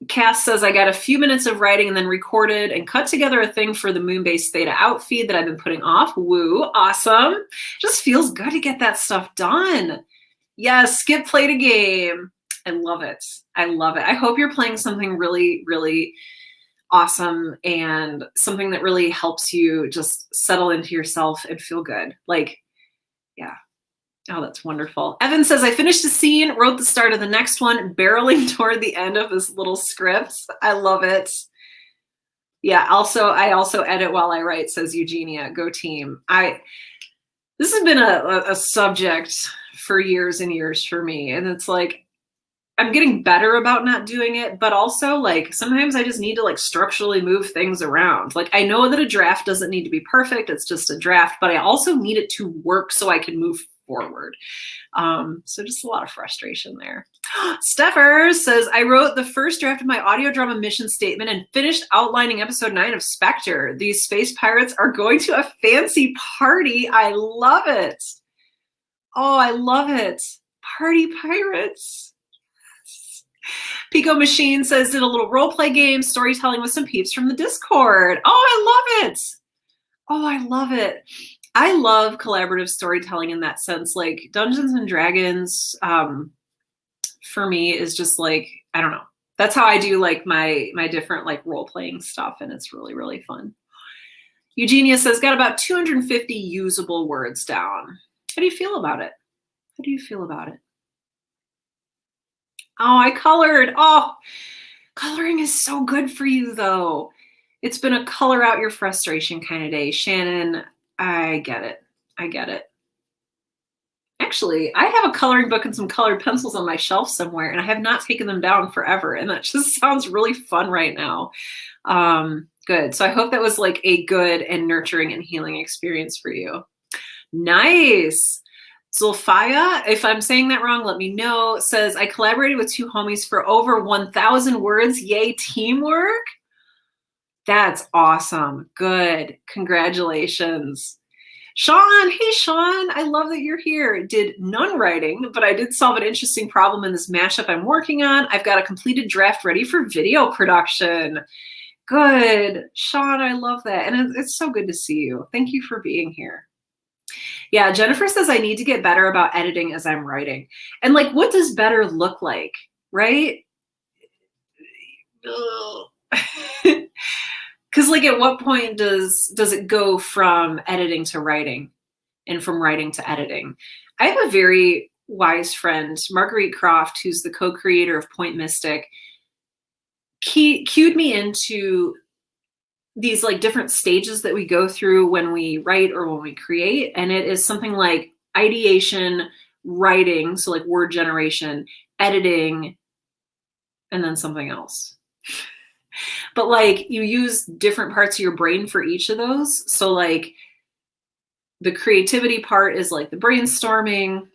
Speaker 1: Cass says, I got a few minutes of writing and then recorded and cut together a thing for the Moonbase Theta outfeed that I've been putting off. Woo, awesome. Just feels good to get that stuff done. Yes, Skip played a game. I love it. I love it. I hope you're playing something really, really awesome and something that really helps you just settle into yourself and feel good. Like, yeah. Oh, that's wonderful. Evan says, I finished a scene, wrote the start of the next one, barreling toward the end of this little script. I love it. Yeah, I also edit while I write, says Eugenia. Go team. This has been a subject for years and years for me. And it's like, I'm getting better about not doing it, but also like sometimes I just need to like structurally move things around. Like I know that a draft doesn't need to be perfect. It's just a draft, but I also need it to work so I can move forward. So just a lot of frustration there. Steffer says, I wrote the first draft of my audio drama mission statement and finished outlining episode 9 of Spectre. These space pirates are going to a fancy party. I love it. Oh, I love it. Party pirates. Pico Machine says, did a little role play game, storytelling with some peeps from the Discord. Oh, I love it. Oh, I love it. I love collaborative storytelling in that sense. Like Dungeons and Dragons, for me is just like, I don't know. That's how I do like my different like role playing stuff. And it's really, really fun. Eugenia says, got about 250 usable words down. How do you feel about it? How do you feel about it? Oh, I colored. Oh, coloring is so good for you, though. It's been a color out your frustration kind of day. Shannon, I get it. I get it. Actually, I have a coloring book and some colored pencils on my shelf somewhere, and I have not taken them down forever. And that just sounds really fun right now. Good. So I hope that was like a good and nurturing and healing experience for you. Nice. Zulfaya, if I'm saying that wrong, let me know, says, I collaborated with 2 homies for over 1,000 words. Yay, teamwork. That's awesome. Good. Congratulations. Sean, hey, Sean, I love that you're here. Did none writing, but I did solve an interesting problem in this mashup I'm working on. I've got a completed draft ready for video production. Good. Sean, I love that. And it's so good to see you. Thank you for being here. Yeah, Jennifer says I need to get better about editing as I'm writing. And like, what does better look like, right? Because like at what point does it go from editing to writing and from writing to editing? I have a very wise friend, Marguerite Croft, who's the co-creator of Point Mystic. cued me into these like different stages that we go through when we write or when we create. And it is something like ideation, writing, so like word generation, editing, and then something else. But like you use different parts of your brain for each of those. So like the creativity part is like the brainstorming,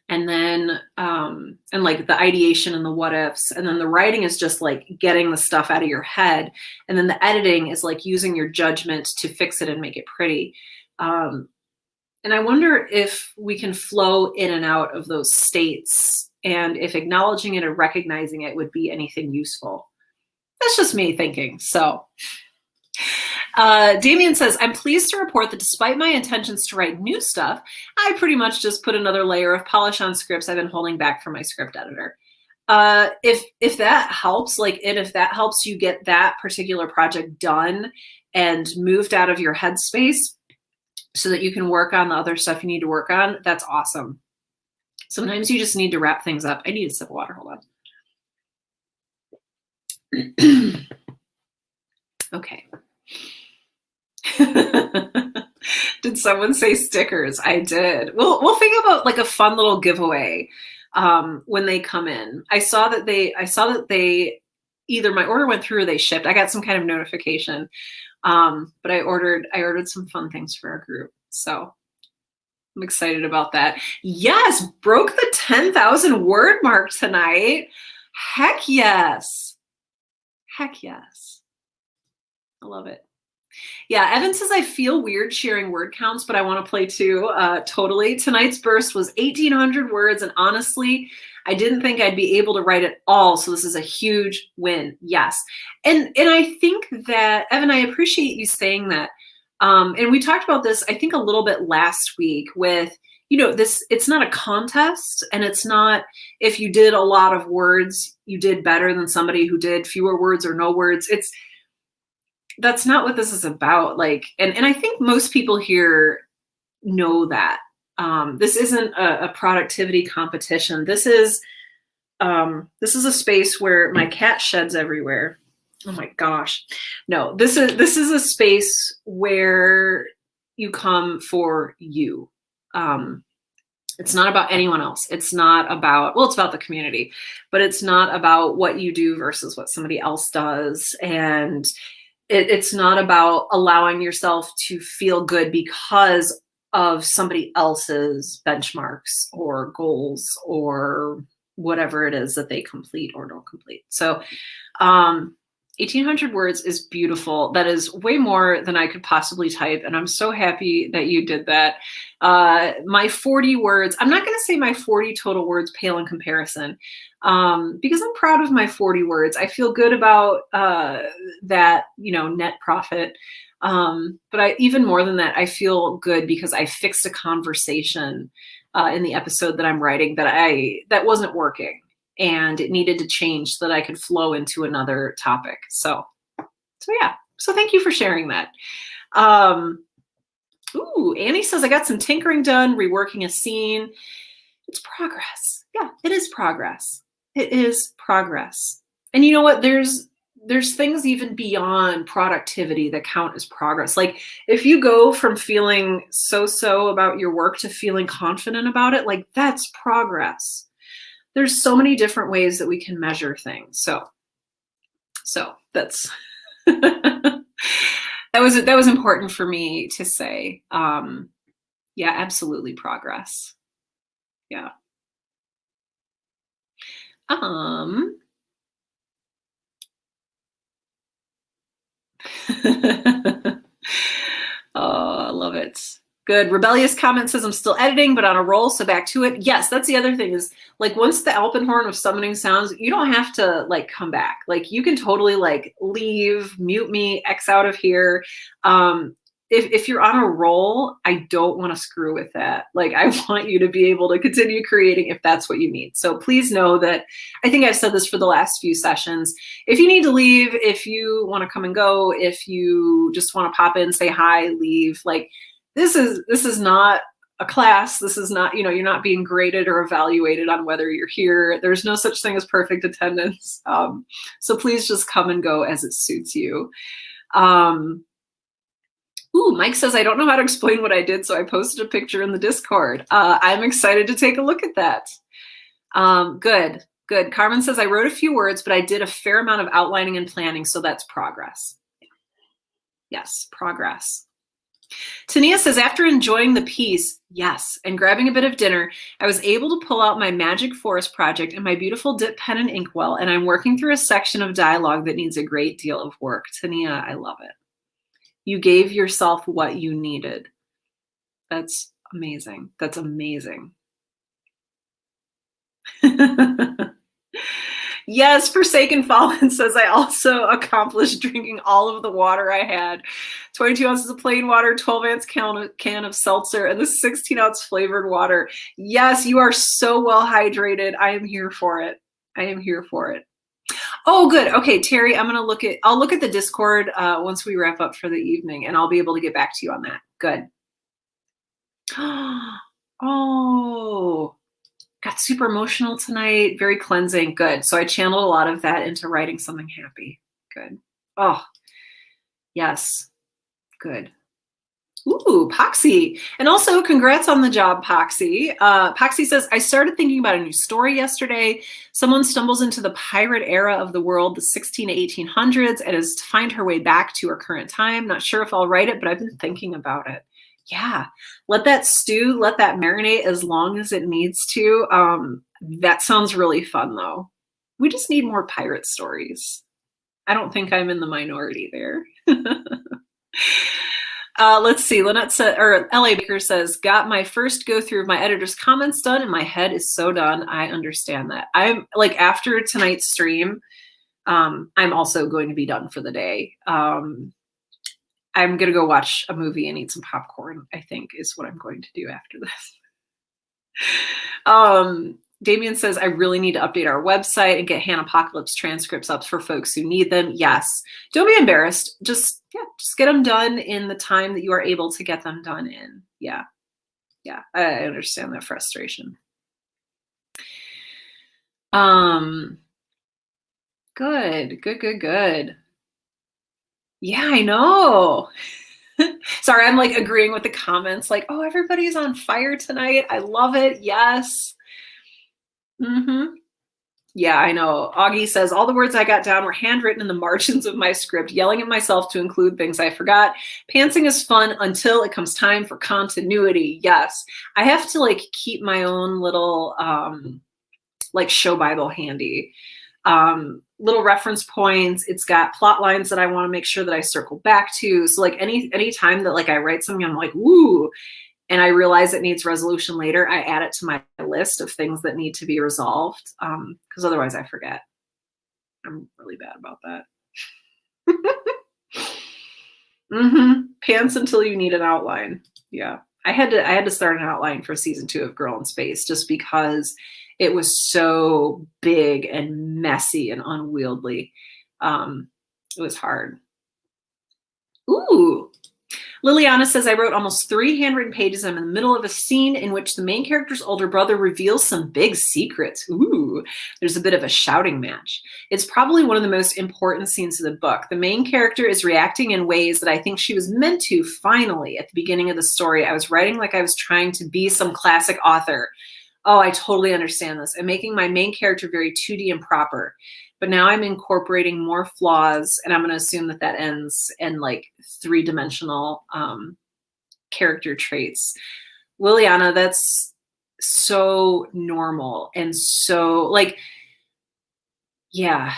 Speaker 1: and then and like the ideation and the what ifs, and then the writing is just like getting the stuff out of your head, and then the editing is like using your judgment to fix it and make it pretty. And I wonder if we can flow in and out of those states, and if acknowledging it or recognizing it would be anything useful. That's just me thinking. So Damien says, I'm pleased to report that despite my intentions to write new stuff, I pretty much just put another layer of polish on scripts I've been holding back from my script editor. If that helps, and if that helps you get that particular project done and moved out of your headspace so that you can work on the other stuff you need to work on, that's awesome. Sometimes you just need to wrap things up. I need a sip of water. Hold on. Okay. Did someone say stickers? I did. We'll think about like a fun little giveaway when they come in. I saw that they either my order went through or they shipped. I got some kind of notification. But I ordered some fun things for our group. So I'm excited about that. Yes, broke the 10,000 word mark tonight. Heck yes. Heck yes. I love it. Yeah, Evan says, I feel weird sharing word counts, but I want to play too. Totally. Tonight's burst was 1,800 words, and honestly, I didn't think I'd be able to write it all, so this is a huge win. Yes. And I think that, Evan, I appreciate you saying that. And we talked about this, I think, a little bit last week with, it's not a contest, and it's not if you did a lot of words, you did better than somebody who did fewer words or no words. That's not what this is about. And I think most people here know that. This isn't a productivity competition. This is a space where my cat sheds everywhere. Oh my gosh. No, this is a space where you come for you. It's not about anyone else. It's not about, it's about the community, but it's not about what you do versus what somebody else does. And it's not about allowing yourself to feel good because of somebody else's benchmarks or goals or whatever it is that they complete or don't complete. So 1,800 words is beautiful. That is way more than I could possibly type. And I'm so happy that you did that. My 40 words, I'm not going to say my 40 total words pale in comparison because I'm proud of my 40 words. I feel good about that, net profit. But even more than that, I feel good because I fixed a conversation in the episode that I'm writing that wasn't working. And it needed to change so that I could flow into another topic. So yeah. So thank you for sharing that. Annie says, I got some tinkering done, reworking a scene. It's progress. Yeah, it is progress. It is progress. And you know what? There's things even beyond productivity that count as progress. Like if you go from feeling so about your work to feeling confident about it, that's progress. There's so many different ways that we can measure things. So that's that was important for me to say. Yeah, absolutely progress. Yeah. Oh, I love it. Good. Rebellious comment says, I'm still editing, but on a roll, so back to it. Yes, that's the other thing is, once the Alpenhorn of summoning sounds, you don't have to, come back. You can totally, leave, mute me, X out of here. If you're on a roll, I don't want to screw with that. I want you to be able to continue creating if that's what you need. So please know that, I think I've said this for the last few sessions. If you need to leave, if you want to come and go, if you just want to pop in, say hi, leave, this is not a class. This is not, you know, you're not being graded or evaluated on whether you're here. There's no such thing as perfect attendance. So please just come and go as it suits you. Ooh, Mike says, I don't know how to explain what I did, so I posted a picture in the Discord. I'm excited to take a look at that. Good. Carmen says, I wrote a few words, but I did a fair amount of outlining and planning, so that's progress. Yes, progress. Tania says, after enjoying the piece, yes, and grabbing a bit of dinner, I was able to pull out my Magic Forest project and my beautiful dip pen and inkwell, and I'm working through a section of dialogue that needs a great deal of work. Tania, I love it. You gave yourself what you needed. That's amazing. That's amazing. Yes, Forsaken Fallen says, I also accomplished drinking all of the water I had. 22 ounces of plain water, 12 ounce can of seltzer, and the 16 ounce flavored water. Yes, you are so well hydrated. I am here for it. I am here for it. Oh, good. Okay, Terry, I'll look at the Discord once we wrap up for the evening, and I'll be able to get back to you on that. Good. Oh, got super emotional tonight. Very cleansing. Good. So I channeled a lot of that into writing something happy. Good. Oh, yes. Good. Ooh, Poxy. And also congrats on the job, Poxy. Poxy says, I started thinking about a new story yesterday. Someone stumbles into the pirate era of the world, the 16 to 1800s, and is to find her way back to her current time. Not sure if I'll write it, but I've been thinking about it. Yeah, let that stew, let that marinate as long as it needs to. That sounds really fun, though. We just need more pirate stories. I don't think I'm in the minority there. Let's see. Lynette said, or LA Baker says, got my first go through of my editor's comments done, and my head is so done. I understand that. I'm like, after tonight's stream, I'm also going to be done for the day. I'm going to go watch a movie and eat some popcorn, I think is what I'm going to do after this. Damien says, I really need to update our website and get Hanapocalypse transcripts up for folks who need them. Yes. Don't be embarrassed. Just get them done in the time that you are able to get them done in. Yeah. Yeah. I understand that frustration. Good. Yeah, I know. Sorry, I'm like agreeing with the comments like, oh, everybody's on fire tonight. I love it. Yes. Yeah, I know. Augie says, all the words I got down were handwritten in the margins of my script, yelling at myself to include things I forgot. Pantsing is fun until it comes time for continuity. Yes. I have to like keep my own little like show Bible handy. Little reference points. It's got plot lines that I want to make sure that I circle back to. So like any time that like I write something, I'm like, ooh, and I realize it needs resolution later, I add it to my list of things that need to be resolved. Because otherwise I forget. I'm really bad about that. Pants until you need an outline. Yeah. I had to start an outline for season 2 of Girl in Space just because it was so big and messy and unwieldy. It was hard. Ooh. Liliana says, I wrote almost 3 handwritten pages. I'm in the middle of a scene in which the main character's older brother reveals some big secrets. Ooh, there's a bit of a shouting match. It's probably one of the most important scenes of the book. The main character is reacting in ways that I think she was meant to finally at the beginning of the story. I was writing like I was trying to be some classic author. Oh, I totally understand this. I'm making my main character very 2D and proper. But now I'm incorporating more flaws, and I'm going to assume that that ends in like 3-dimensional character traits. Liliana, that's so normal. And so like, yeah,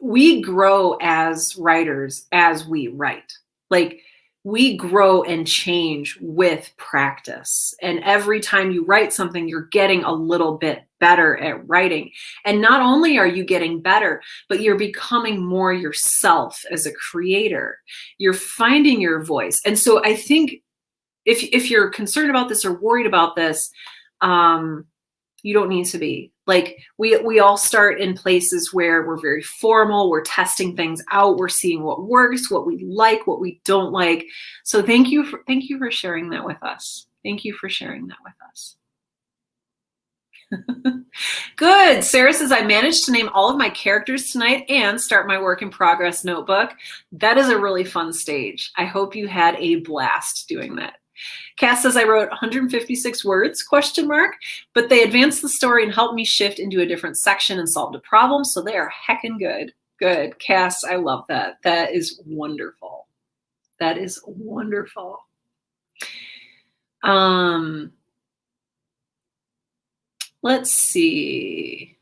Speaker 1: we grow as writers as we write. Like we grow and change with practice. And every time you write something, you're getting a little bit better at writing. And not only are you getting better, but you're becoming more yourself as a creator. You're finding your voice. And so I think if you're concerned about this or worried about this, you don't need to be. Like we all start in places where we're very formal, we're testing things out, we're seeing what works, what we like, what we don't like. So thank you for sharing that with us. Thank you for sharing that with us. Good. Sarah says, I managed to name all of my characters tonight and start my work in progress notebook. That is a really fun stage. I hope you had a blast doing that. Cass says, I wrote 156 words, ? But they advanced the story and helped me shift into a different section and solved a problem. So they are heckin' good. Good. Cass, I love that. That is wonderful. That is wonderful. Let's see.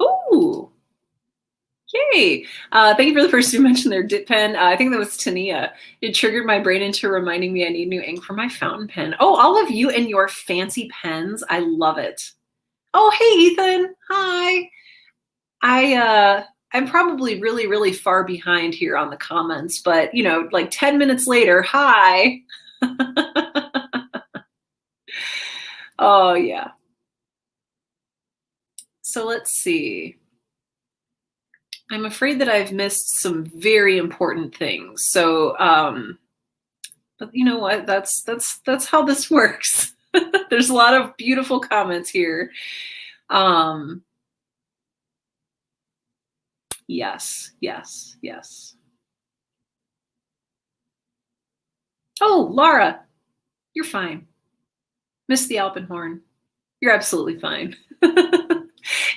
Speaker 1: Ooh. Yay. Thank you for the person who mentioned their dip pen. I think that was Tania. It triggered my brain into reminding me I need new ink for my fountain pen. Oh, all of you and your fancy pens. I love it. Oh, hey, Ethan. Hi. I'm probably really, really far behind here on the comments, but you know, like 10 minutes later, hi. Oh, yeah. So let's see. I'm afraid that I've missed some very important things. So, but you know what? That's how this works. There's a lot of beautiful comments here. Yes. Oh, Laura, you're fine. Miss the Alpenhorn. You're absolutely fine.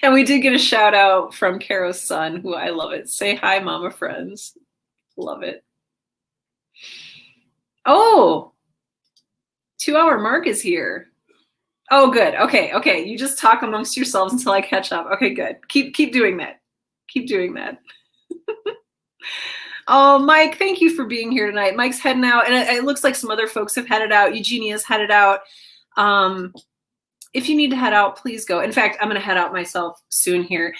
Speaker 1: And we did get a shout out from Caro's son, who I love it. Say hi, mama friends. Love it. Oh, 2-hour mark is here. Oh, good. Okay. You just talk amongst yourselves until I catch up. Okay, good. Keep doing that. Keep doing that. Oh, Mike, thank you for being here tonight. Mike's heading out, and it looks like some other folks have headed out. Eugenia's headed out. If you need to head out, please go. In fact, I'm going to head out myself soon here.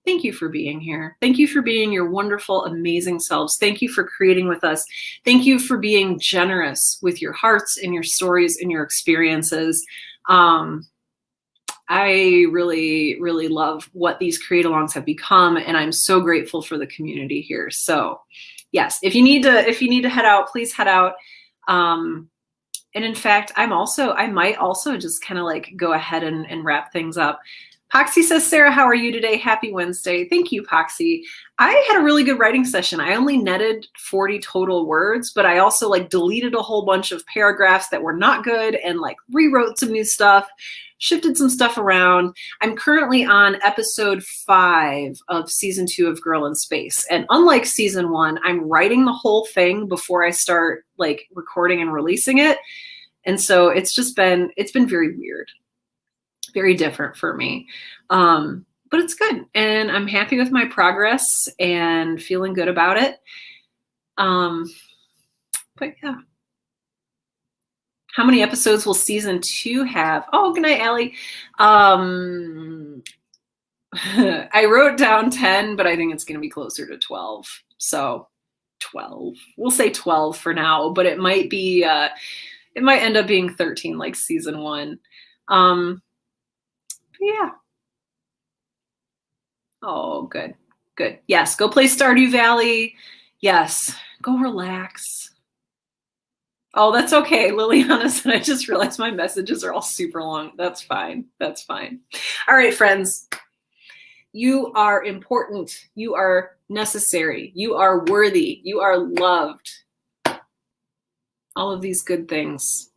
Speaker 1: Thank you for being here. Thank you for being your wonderful, amazing selves. Thank you for creating with us. Thank you for being generous with your hearts and your stories and your experiences. I really, really love what these create-alongs have become, and I'm so grateful for the community here. So, yes, if you need to head out, please head out. And in fact, I might also just kind of like go ahead and wrap things up. Poxy says, Sarah, how are you today? Happy Wednesday. Thank you, Poxy. I had a really good writing session. I only netted 40 total words, but I also like deleted a whole bunch of paragraphs that were not good and like rewrote some new stuff, shifted some stuff around. I'm currently on episode 5 of season 2 of Girl in Space. And unlike season 1, I'm writing the whole thing before I start like recording and releasing it. And so it's been very weird, very different for me. But it's good. And I'm happy with my progress and feeling good about it. But yeah. How many episodes will season 2 have? Oh, good night, Allie. I wrote down 10, but I think it's going to be closer to 12. So 12. We'll say 12 for now, but it might be, it might end up being 13 like season 1. Yeah. Oh, good. Yes, go play Stardew Valley. Yes, go relax. Oh, that's okay. Liliana said, I just realized my messages are all super long. That's fine. All right, friends. You are important. You are necessary. You are worthy. You are loved. All of these good things.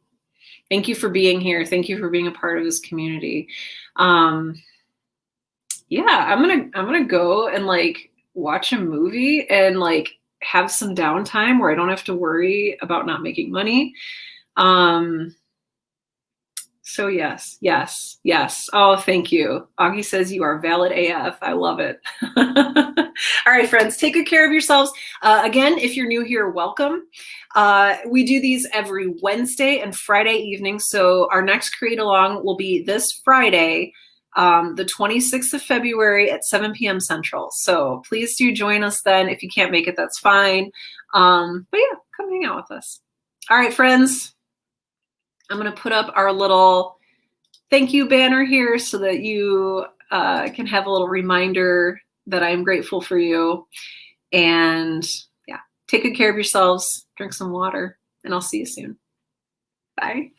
Speaker 1: Thank you for being here. Thank you for being a part of this community. Yeah, I'm gonna go and like watch a movie and like have some downtime where I don't have to worry about not making money. So yes. Oh, thank you. Augie says you are valid AF. I love it. All right, friends, take good care of yourselves. Again, if you're new here, welcome. We do these every Wednesday and Friday evening. So our next Create Along will be this Friday, the 26th of February at 7 p.m. Central. So please do join us then. If you can't make it, that's fine. But yeah, come hang out with us. All right, friends. I'm going to put up our little thank you banner here so that you can have a little reminder that I'm grateful for you. And yeah, take good care of yourselves. Drink some water. and I'll see you soon. Bye.